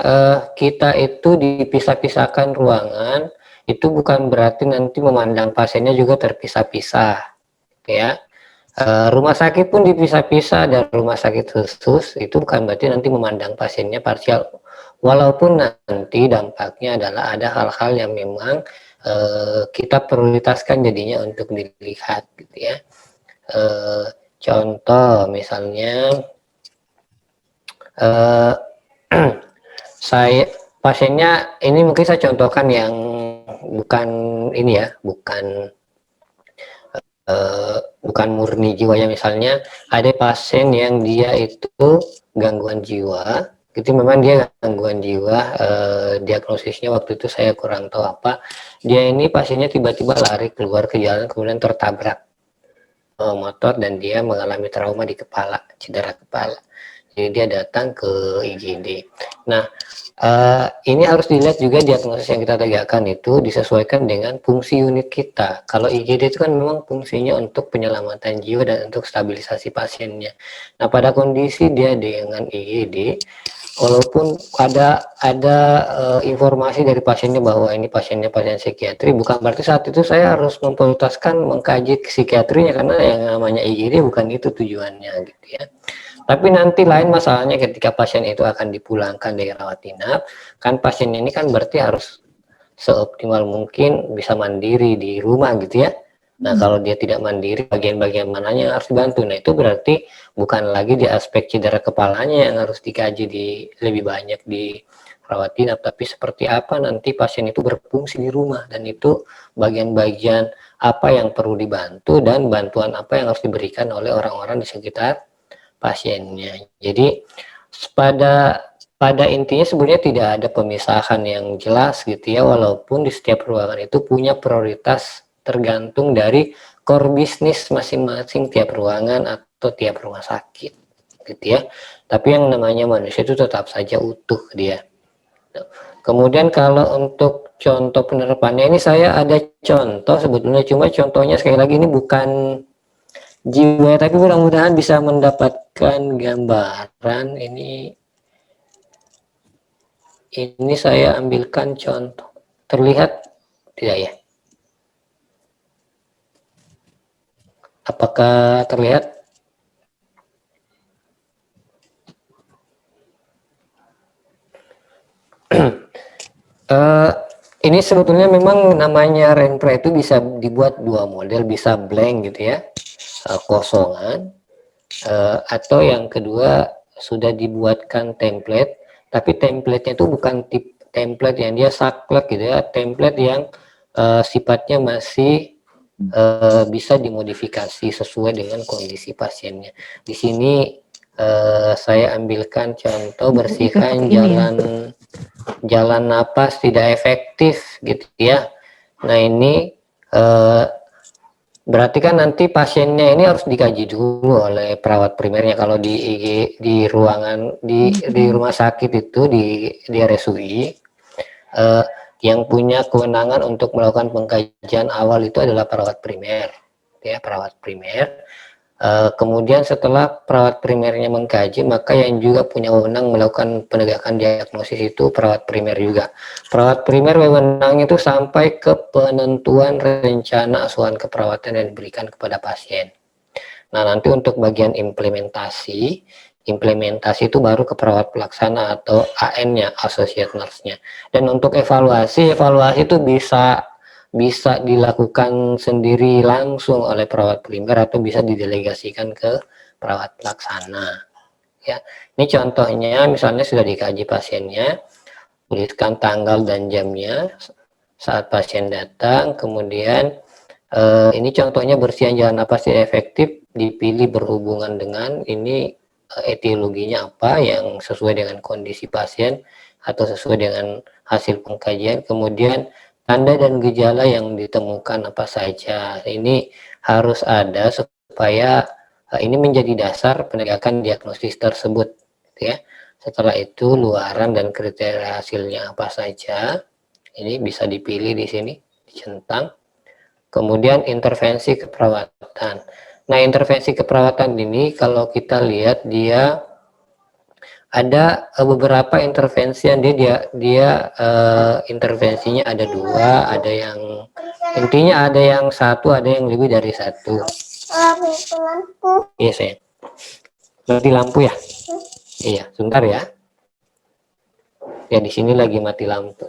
C: kita itu dipisah-pisahkan ruangan, itu bukan berarti nanti memandang pasiennya juga terpisah-pisah ya. Rumah sakit pun dipisah-pisah, dan rumah sakit khusus itu bukan berarti nanti memandang pasiennya parsial, walaupun nanti dampaknya adalah ada hal-hal yang memang kita prioritaskan jadinya untuk dilihat gitu ya. Contoh misalnya pasiennya ini mungkin saya contohkan yang bukan ini ya, bukan murni jiwanya. Misalnya ada pasien yang dia itu gangguan jiwa, itu memang dia gangguan jiwa, diagnosisnya waktu itu saya kurang tahu apa. Dia ini pasiennya tiba-tiba lari keluar ke jalan kemudian tertabrak motor dan dia mengalami trauma di kepala, cedera kepala. Jadi dia datang ke IGD. Nah, Ini harus dilihat juga diagnosis yang kita tegakkan itu disesuaikan dengan fungsi unit kita. Kalau IGD itu kan memang fungsinya untuk penyelamatan jiwa dan untuk stabilisasi pasiennya. Nah, pada kondisi dia dengan IGD, walaupun ada informasi dari pasiennya bahwa ini pasiennya pasien psikiatri, bukan berarti saat itu saya harus memprioritaskan mengkaji psikiatrinya, karena yang namanya IGD bukan itu tujuannya gitu ya. Tapi nanti lain masalahnya ketika pasien itu akan dipulangkan dari rawat inap, kan pasien ini kan berarti harus seoptimal mungkin bisa mandiri di rumah gitu ya. Nah, kalau dia tidak mandiri, bagian-bagian mananya yang harus dibantu. Nah, itu berarti bukan lagi di aspek cedera kepalanya yang harus dikaji lebih banyak di rawat inap, tapi seperti apa nanti pasien itu berfungsi di rumah, dan itu bagian-bagian apa yang perlu dibantu dan bantuan apa yang harus diberikan oleh orang-orang di sekitar pasiennya. Jadi pada intinya sebenarnya tidak ada pemisahan yang jelas gitu ya, walaupun di setiap ruangan itu punya prioritas tergantung dari core bisnis masing-masing tiap ruangan atau tiap rumah sakit gitu ya. Tapi yang namanya manusia itu tetap saja utuh dia. Kemudian kalau untuk contoh penerapannya, ini saya ada contoh sebetulnya, cuma contohnya sekali lagi ini bukan jiwa, tapi mudah-mudahan bisa mendapatkan gambaran. Ini saya ambilkan contoh, terlihat tidak ya? Apakah terlihat? Ini sebetulnya memang namanya Renpra itu bisa dibuat dua model, bisa blank gitu ya, kosongan, atau yang kedua sudah dibuatkan template, tapi templatenya itu bukan tip template yang dia saklek gitu ya, template yang sifatnya masih bisa dimodifikasi sesuai dengan kondisi pasiennya. Di sini saya ambilkan contoh, bersihkan jalan napas tidak efektif gitu ya. Nah, ini berarti kan nanti pasiennya ini harus dikaji dulu oleh perawat primernya. Kalau di ruangan di rumah sakit itu di RSUI, yang punya kewenangan untuk melakukan pengkajian awal itu adalah perawat primer, ya, perawat primer. Kemudian setelah perawat primernya mengkaji, maka yang juga punya wewenang melakukan penegakan diagnosis itu perawat primer juga. Perawat primer wewenang itu sampai ke penentuan rencana asuhan keperawatan yang diberikan kepada pasien. Nah, nanti untuk bagian implementasi itu baru ke perawat pelaksana atau AN-nya, associate nurse-nya. Dan untuk evaluasi itu bisa dilakukan sendiri langsung oleh perawat primer atau bisa didelegasikan ke perawat pelaksana. Ya, ini contohnya misalnya sudah dikaji pasiennya, tuliskan tanggal dan jamnya saat pasien datang, kemudian ini contohnya bersihan jalan napas tidak efektif, dipilih berhubungan dengan ini etiologinya apa yang sesuai dengan kondisi pasien atau sesuai dengan hasil pengkajian, kemudian tanda dan gejala yang ditemukan apa saja. Ini harus ada supaya ini menjadi dasar penegakan diagnosis tersebut ya. Setelah itu luaran dan kriteria hasilnya apa saja, ini bisa dipilih di sini, dicentang. Kemudian intervensi keperawatan. Nah, intervensi keperawatan ini kalau kita lihat dia ada beberapa intervensi yang intervensinya ada dua, ada yang intinya ada yang satu, ada yang lebih dari satu. Iya, saya mati lampu ya. Iya, sebentar ya. Ya, di sini lagi mati lampu.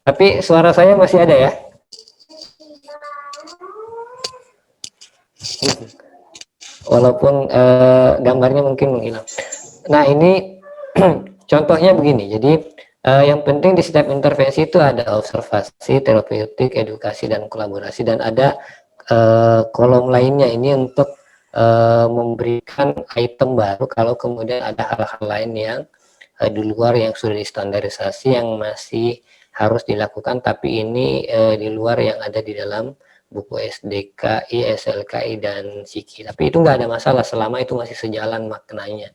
C: Tapi suara saya masih ada ya. Walaupun gambarnya mungkin menghilang. Nah, ini contohnya begini. Jadi yang penting di setiap intervensi itu ada observasi, terapeutik, edukasi, dan kolaborasi, dan ada kolom lainnya ini untuk memberikan item baru kalau kemudian ada hal-hal lain yang di luar yang sudah distandarisasi yang masih harus dilakukan, tapi ini di luar yang ada di dalam buku SDKI, SLKI, dan SIKI. Tapi itu nggak ada masalah selama itu masih sejalan maknanya.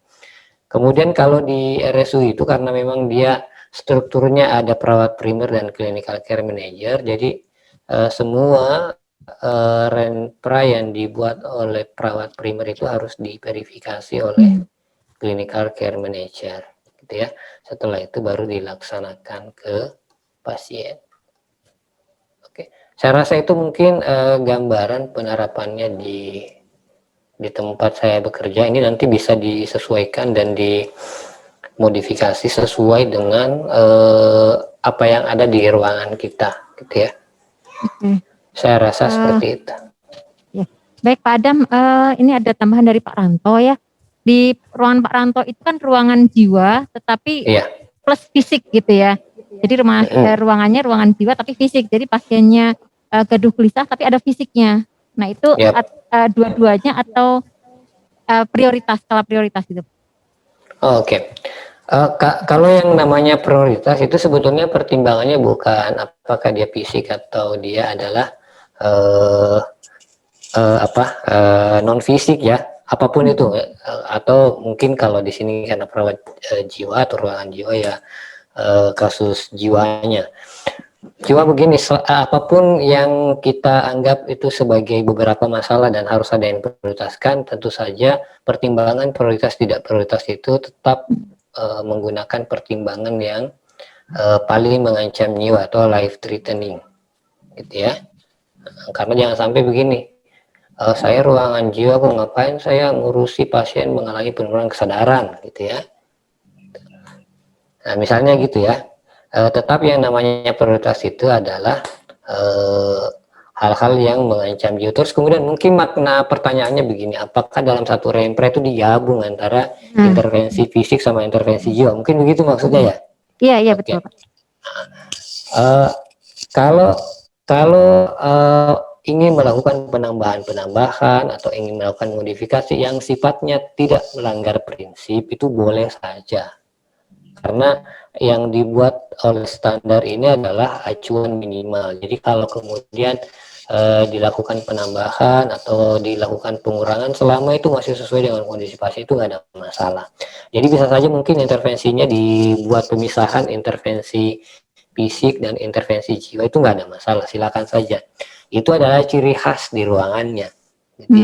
C: Kemudian kalau di RSU itu karena memang dia strukturnya ada perawat primer dan clinical care manager, jadi semua renpra yang dibuat oleh perawat primer itu harus diverifikasi oleh clinical care manager, gitu ya. Setelah itu baru dilaksanakan ke pasien. Oke, saya rasa itu mungkin gambaran penerapannya di tempat saya bekerja. Ini nanti bisa disesuaikan dan dimodifikasi sesuai dengan apa yang ada di ruangan kita, gitu ya. Saya rasa seperti itu.
A: Ya. Baik Pak Adam, ini ada tambahan dari Pak Ranto ya. Di ruangan Pak Ranto itu kan ruangan jiwa, tetapi
C: Iya.
A: plus fisik gitu ya. Jadi ruangannya ruangan jiwa tapi fisik. Jadi pasiennya gaduh gelisah tapi ada fisiknya. Nah itu
C: Yap.
A: dua-duanya atau prioritas, skala prioritas gitu.
C: Oke. Kalau yang namanya prioritas itu sebetulnya pertimbangannya bukan apakah dia fisik atau dia adalah non fisik ya, apapun itu, atau mungkin kalau di sini karena perawat jiwa atau ruangan jiwa ya kasus jiwanya. Cuma begini, apapun yang kita anggap itu sebagai beberapa masalah dan harus ada yang prioritaskan, tentu saja pertimbangan prioritas tidak prioritas itu tetap menggunakan pertimbangan yang paling mengancam nyawa atau life threatening, gitu ya. Karena jangan sampai begini, saya ruangan jiwa kok ngapain saya ngurusi pasien mengalami penurunan kesadaran, gitu ya. Nah misalnya gitu ya. Tetap yang namanya prioritas itu adalah hal-hal yang mengancam jiwa. Terus kemudian mungkin makna pertanyaannya begini, apakah dalam satu rempra itu digabung antara intervensi fisik sama intervensi jiwa? Mungkin begitu maksudnya ya?
A: Iya betul Pak.
C: Kalau ingin melakukan penambahan atau ingin melakukan modifikasi yang sifatnya tidak melanggar prinsip itu boleh saja. Karena yang dibuat oleh standar ini adalah acuan minimal. Jadi kalau kemudian dilakukan penambahan atau dilakukan pengurangan selama itu masih sesuai dengan kondisi pasien itu nggak ada masalah. Jadi bisa saja mungkin intervensinya dibuat pemisahan intervensi fisik dan intervensi jiwa itu nggak ada masalah, silakan saja. Itu adalah ciri khas di ruangannya. Jadi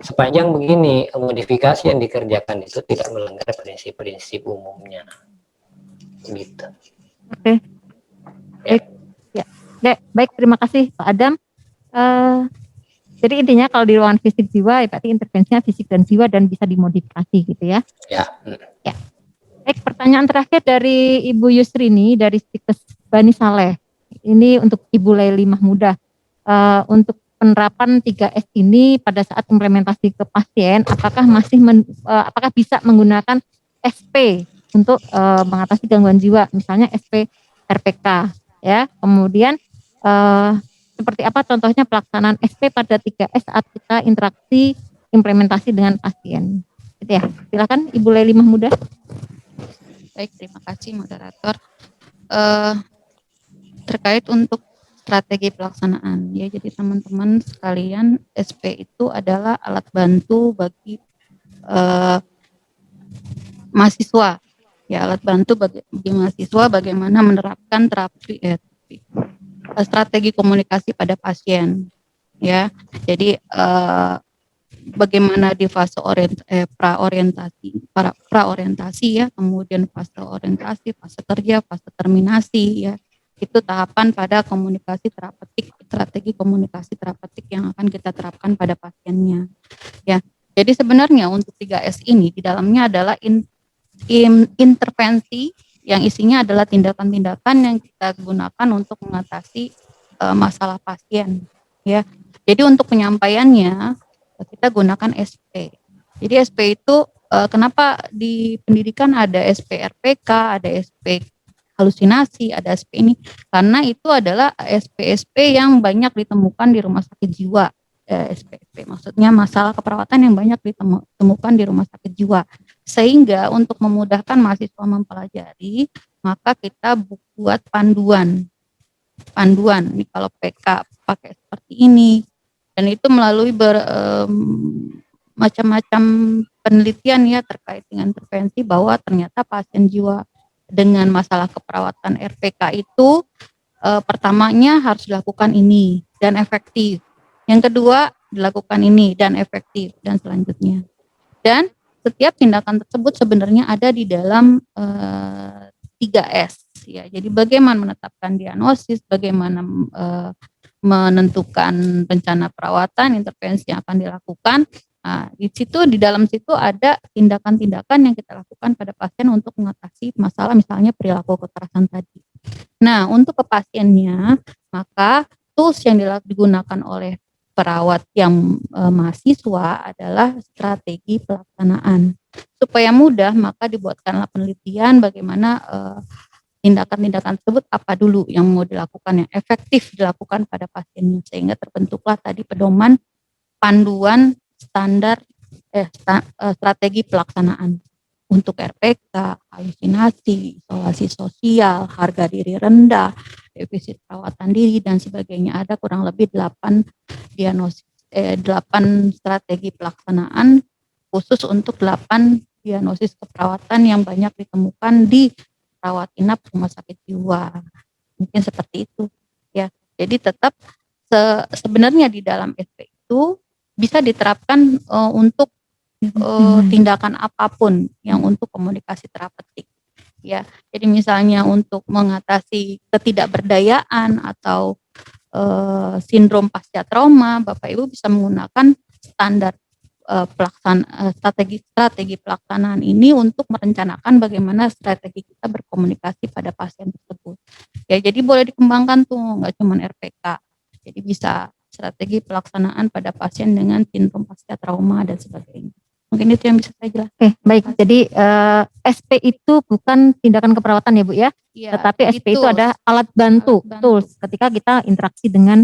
C: sepanjang begini modifikasi yang dikerjakan itu tidak melanggar prinsip-prinsip umumnya, gitu.
A: Oke. Baik, terima kasih Pak Adam. Jadi intinya kalau di ruangan fisik jiwa, ya berarti intervensinya fisik dan jiwa dan bisa dimodifikasi gitu ya.
C: Ya.
A: Baik, pertanyaan terakhir dari Ibu Yusrini dari Stikes Bani Saleh. Ini untuk Ibu Laili Mahmudah. Untuk penerapan 3S ini pada saat implementasi ke pasien, apakah apakah bisa menggunakan SP untuk mengatasi gangguan jiwa, misalnya SP RPK, ya. Kemudian seperti apa contohnya pelaksanaan SP pada 3S saat kita interaksi implementasi dengan pasien, gitu ya. Silakan Ibu Laili Mahmudah.
B: Baik, terima kasih moderator. Terkait untuk strategi pelaksanaan ya, jadi teman-teman sekalian, SP itu adalah alat bantu bagi mahasiswa ya, alat bantu bagi mahasiswa bagaimana menerapkan strategi komunikasi pada pasien ya. Jadi bagaimana di fase praorientasi ya, kemudian fase orientasi, fase kerja, fase terminasi ya. Itu tahapan pada komunikasi terapeutik, strategi komunikasi terapeutik yang akan kita terapkan pada pasiennya. Ya, jadi sebenarnya untuk 3S ini di dalamnya adalah intervensi yang isinya adalah tindakan-tindakan yang kita gunakan untuk mengatasi masalah pasien. Ya, jadi untuk penyampaiannya kita gunakan SP. Jadi SP itu kenapa di pendidikan ada SP RPK, ada SP halusinasi, ada SP ini, karena itu adalah SP-SP yang banyak ditemukan di rumah sakit jiwa. SP maksudnya masalah keperawatan yang banyak ditemukan di rumah sakit jiwa, sehingga untuk memudahkan mahasiswa mempelajari, maka kita buat panduan. Ini kalau PK pakai seperti ini, dan itu melalui macam-macam penelitian ya terkait dengan intervensi bahwa ternyata pasien jiwa dengan masalah keperawatan RPK itu pertamanya harus dilakukan ini dan efektif. Yang kedua dilakukan ini dan efektif dan selanjutnya. Dan setiap tindakan tersebut sebenarnya ada di dalam 3S ya. Jadi bagaimana menetapkan diagnosis, bagaimana menentukan rencana perawatan, intervensi yang akan dilakukan. Nah, di dalam situ ada tindakan-tindakan yang kita lakukan pada pasien untuk mengatasi masalah misalnya perilaku kekerasan tadi. Nah, untuk ke pasiennya, maka tools yang digunakan oleh perawat yang mahasiswa adalah strategi pelaksanaan. Supaya mudah, maka dibuatkanlah penelitian bagaimana tindakan-tindakan tersebut apa dulu yang mau dilakukan, yang efektif dilakukan pada pasiennya, sehingga terbentuklah tadi pedoman panduan standar strategi pelaksanaan untuk RPK, halusinasi, isolasi sosial, harga diri rendah, defisit perawatan diri dan sebagainya. Ada kurang lebih 8 strategi pelaksanaan khusus untuk 8 diagnosis keperawatan yang banyak ditemukan di rawat inap rumah sakit jiwa. Mungkin seperti itu ya. Jadi tetap sebenarnya di dalam SP itu bisa diterapkan untuk tindakan apapun yang untuk komunikasi terapeutik ya. Jadi misalnya untuk mengatasi ketidakberdayaan atau sindrom pasca trauma, Bapak Ibu bisa menggunakan standar strategi pelaksanaan ini untuk merencanakan bagaimana strategi kita berkomunikasi pada pasien tersebut. Ya, jadi boleh dikembangkan tuh, nggak cuma RPK. Jadi bisa strategi pelaksanaan pada pasien dengan sindrom pasca trauma dan sebagainya. Mungkin itu yang bisa saya jelaskan.
A: Oke, baik. Jadi SP itu bukan tindakan keperawatan ya Bu ya,
B: Ya,
A: tetapi SP itu ada alat bantu, tools ketika kita interaksi dengan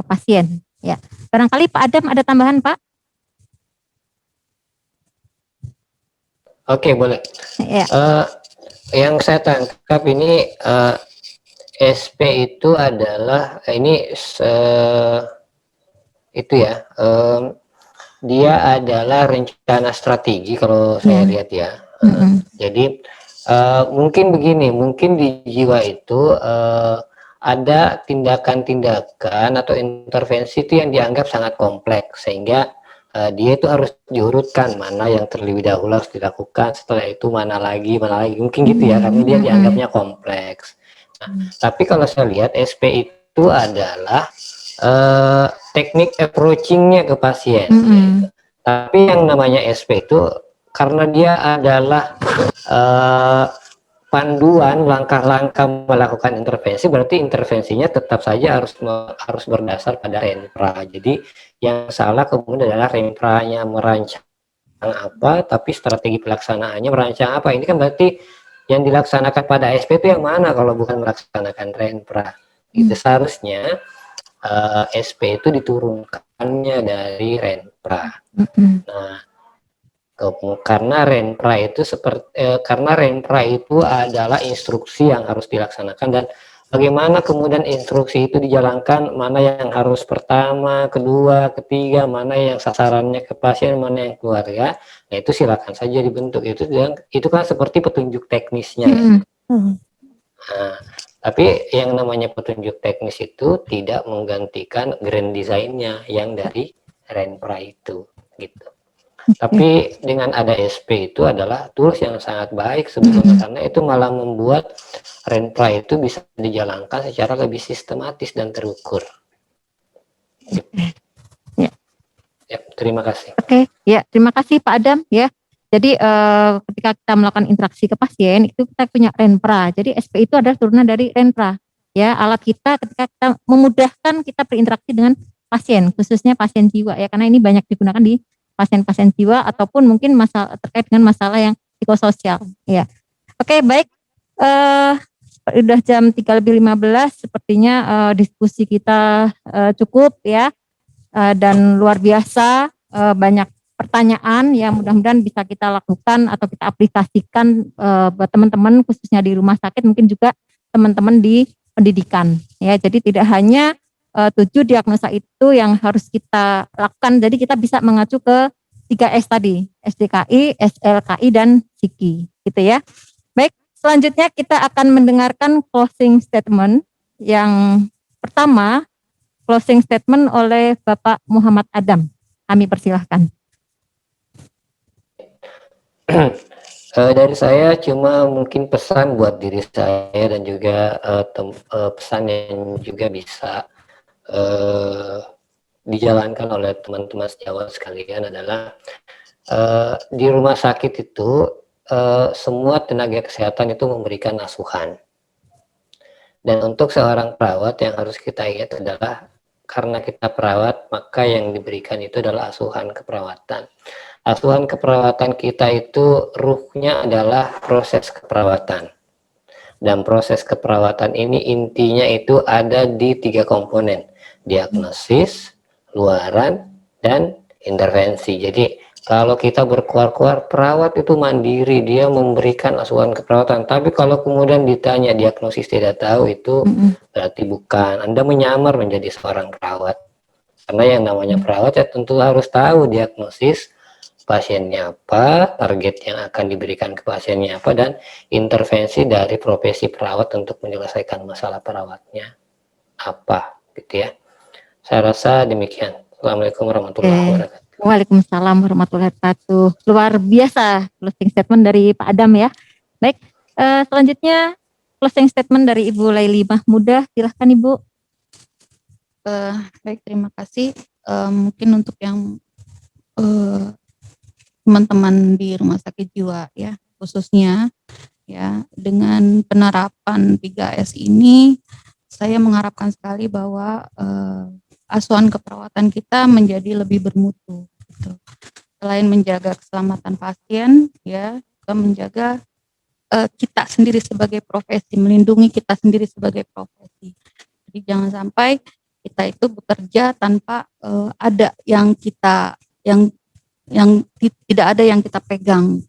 A: pasien. Ya, barangkali Pak Adam ada tambahan Pak?
C: Oke, boleh.
A: Ya.
C: Yang saya tangkap ini SP itu adalah itu ya, dia adalah rencana strategi kalau saya lihat ya. Jadi mungkin begini, mungkin di jiwa itu ada tindakan-tindakan atau intervensi itu yang dianggap sangat kompleks, sehingga dia itu harus diurutkan mana yang terlebih dahulu harus dilakukan, setelah itu mana lagi mungkin gitu ya, karena dia dianggapnya kompleks. Nah, tapi kalau saya lihat SP itu adalah teknik approachingnya ke pasien gitu. Tapi yang namanya SP itu karena dia adalah panduan langkah-langkah melakukan intervensi, berarti intervensinya tetap saja harus berdasar pada renpra. Jadi yang salah kemudian adalah renpranya merancang apa, tapi strategi pelaksanaannya merancang apa. Ini kan berarti yang dilaksanakan pada SP itu yang mana kalau bukan melaksanakan renpra. Itu seharusnya SP itu diturunkannya dari renpra. Nah, karena renpra itu adalah instruksi yang harus dilaksanakan, dan bagaimana kemudian instruksi itu dijalankan, mana yang harus pertama, kedua, ketiga, mana yang sasarannya ke pasien, mana yang keluarga. Nah, itu silakan saja dibentuk. Itu kan seperti petunjuk teknisnya ya. Nah, tapi yang namanya petunjuk teknis itu tidak menggantikan grand design-nya yang dari renpra itu gitu. Tapi dengan ada SP itu adalah tools yang sangat baik sebetulnya, karena itu malah membuat renpra itu bisa dijalankan secara lebih sistematis dan terukur. Ya, terima kasih.
A: Oke, ya terima kasih Pak Adam ya. Jadi ketika kita melakukan interaksi ke pasien itu kita punya renpra. Jadi SP itu adalah turunan dari renpra. Ya, alat kita ketika kita memudahkan kita berinteraksi dengan pasien, khususnya pasien jiwa ya, karena ini banyak digunakan di pasien-pasien jiwa ataupun mungkin masalah terkait dengan masalah yang psikososial ya. Oke, baik. Udah jam 3:15 sepertinya diskusi kita cukup ya. Dan luar biasa banyak pertanyaan yang mudah-mudahan bisa kita lakukan atau kita aplikasikan buat teman-teman khususnya di rumah sakit, mungkin juga teman-teman di pendidikan ya. Jadi tidak hanya 7 diagnosa itu yang harus kita lakukan, jadi kita bisa mengacu ke 3S tadi, SDKI, SLKI, dan SIKI, gitu ya. Baik, selanjutnya kita akan mendengarkan closing statement. Yang pertama, closing statement oleh Bapak Muhammad Adam. Kami persilahkan.
C: Dari saya cuma mungkin pesan buat diri saya dan juga pesan yang juga bisa dijalankan oleh teman-teman sejawat sekalian adalah di rumah sakit itu semua tenaga kesehatan itu memberikan asuhan. Dan untuk seorang perawat yang harus kita ingat adalah karena kita perawat, maka yang diberikan itu adalah asuhan keperawatan. Asuhan keperawatan kita itu ruhnya adalah proses keperawatan. Dan proses keperawatan ini intinya itu ada di 3 komponen. Diagnosis, luaran, dan intervensi. Jadi kalau kita berkuar-kuar, perawat itu mandiri, dia memberikan asuhan keperawatan. Tapi kalau kemudian ditanya diagnosis tidak tahu, itu berarti bukan. Anda menyamar menjadi seorang perawat. Karena yang namanya perawat ya tentu harus tahu diagnosis pasiennya apa, target yang akan diberikan ke pasiennya apa, dan intervensi dari profesi perawat untuk menyelesaikan masalah perawatnya apa, gitu ya. Saya rasa demikian. Assalamualaikum warahmatullahi wabarakatuh.
A: Waalaikumsalam warahmatullahi wabarakatuh. Luar biasa closing statement dari Pak Adam ya. Baik, selanjutnya closing statement dari Ibu Laili Mahmudah. Silahkan Ibu.
B: Baik, terima kasih. Mungkin untuk yang teman-teman di rumah sakit jiwa ya, khususnya ya, dengan penerapan 3S ini, saya mengharapkan sekali bahwa asuhan keperawatan kita menjadi lebih bermutu. Gitu. Selain menjaga keselamatan pasien, ya, juga menjaga kita sendiri sebagai profesi, melindungi kita sendiri sebagai profesi. Jadi jangan sampai kita itu bekerja tanpa ada yang kita yang tidak ada yang kita pegang,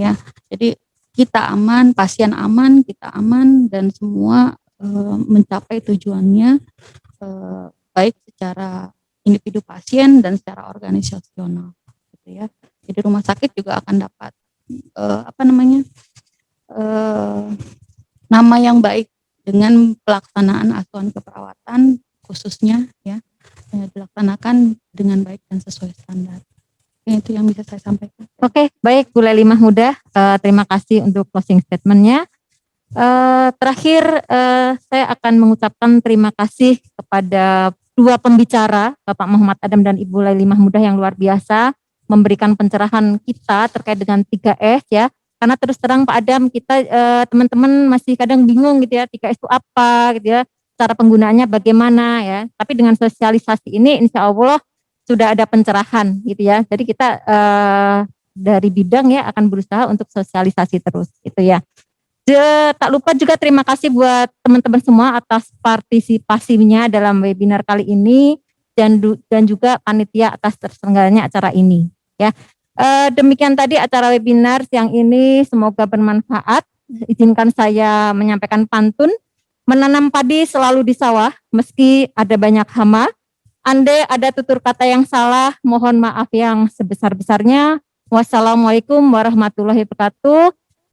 B: ya. Jadi kita aman, pasien aman, kita aman, dan semua mencapai tujuannya baik secara individu pasien dan secara organisasional, gitu ya. Jadi rumah sakit juga akan dapat nama yang baik dengan pelaksanaan asuhan keperawatan khususnya ya, dilaksanakan dengan baik dan sesuai standar. Itu yang bisa saya sampaikan.
A: Oke, baik Bu Laili Mahmudah, terima kasih untuk closing statement-nya. Terakhir saya akan mengucapkan terima kasih kepada dua pembicara, Bapak Muhammad Adam dan Ibu Laili Mahmudah, yang luar biasa memberikan pencerahan kita terkait dengan 3S ya. Karena terus terang Pak Adam, kita teman-teman masih kadang bingung gitu ya, 3S itu apa gitu ya, cara penggunaannya bagaimana ya. Tapi dengan sosialisasi ini insya Allah sudah ada pencerahan gitu ya. Jadi kita dari bidang ya akan berusaha untuk sosialisasi terus gitu ya. Tak lupa juga terima kasih buat teman-teman semua atas partisipasinya dalam webinar kali ini dan juga panitia atas terselenggaranya acara ini ya. Demikian tadi acara webinar siang ini, semoga bermanfaat. Izinkan saya menyampaikan pantun. Menanam padi selalu di sawah meski ada banyak hama. Andai ada tutur kata yang salah, mohon maaf yang sebesar-besarnya. Wassalamualaikum warahmatullahi wabarakatuh.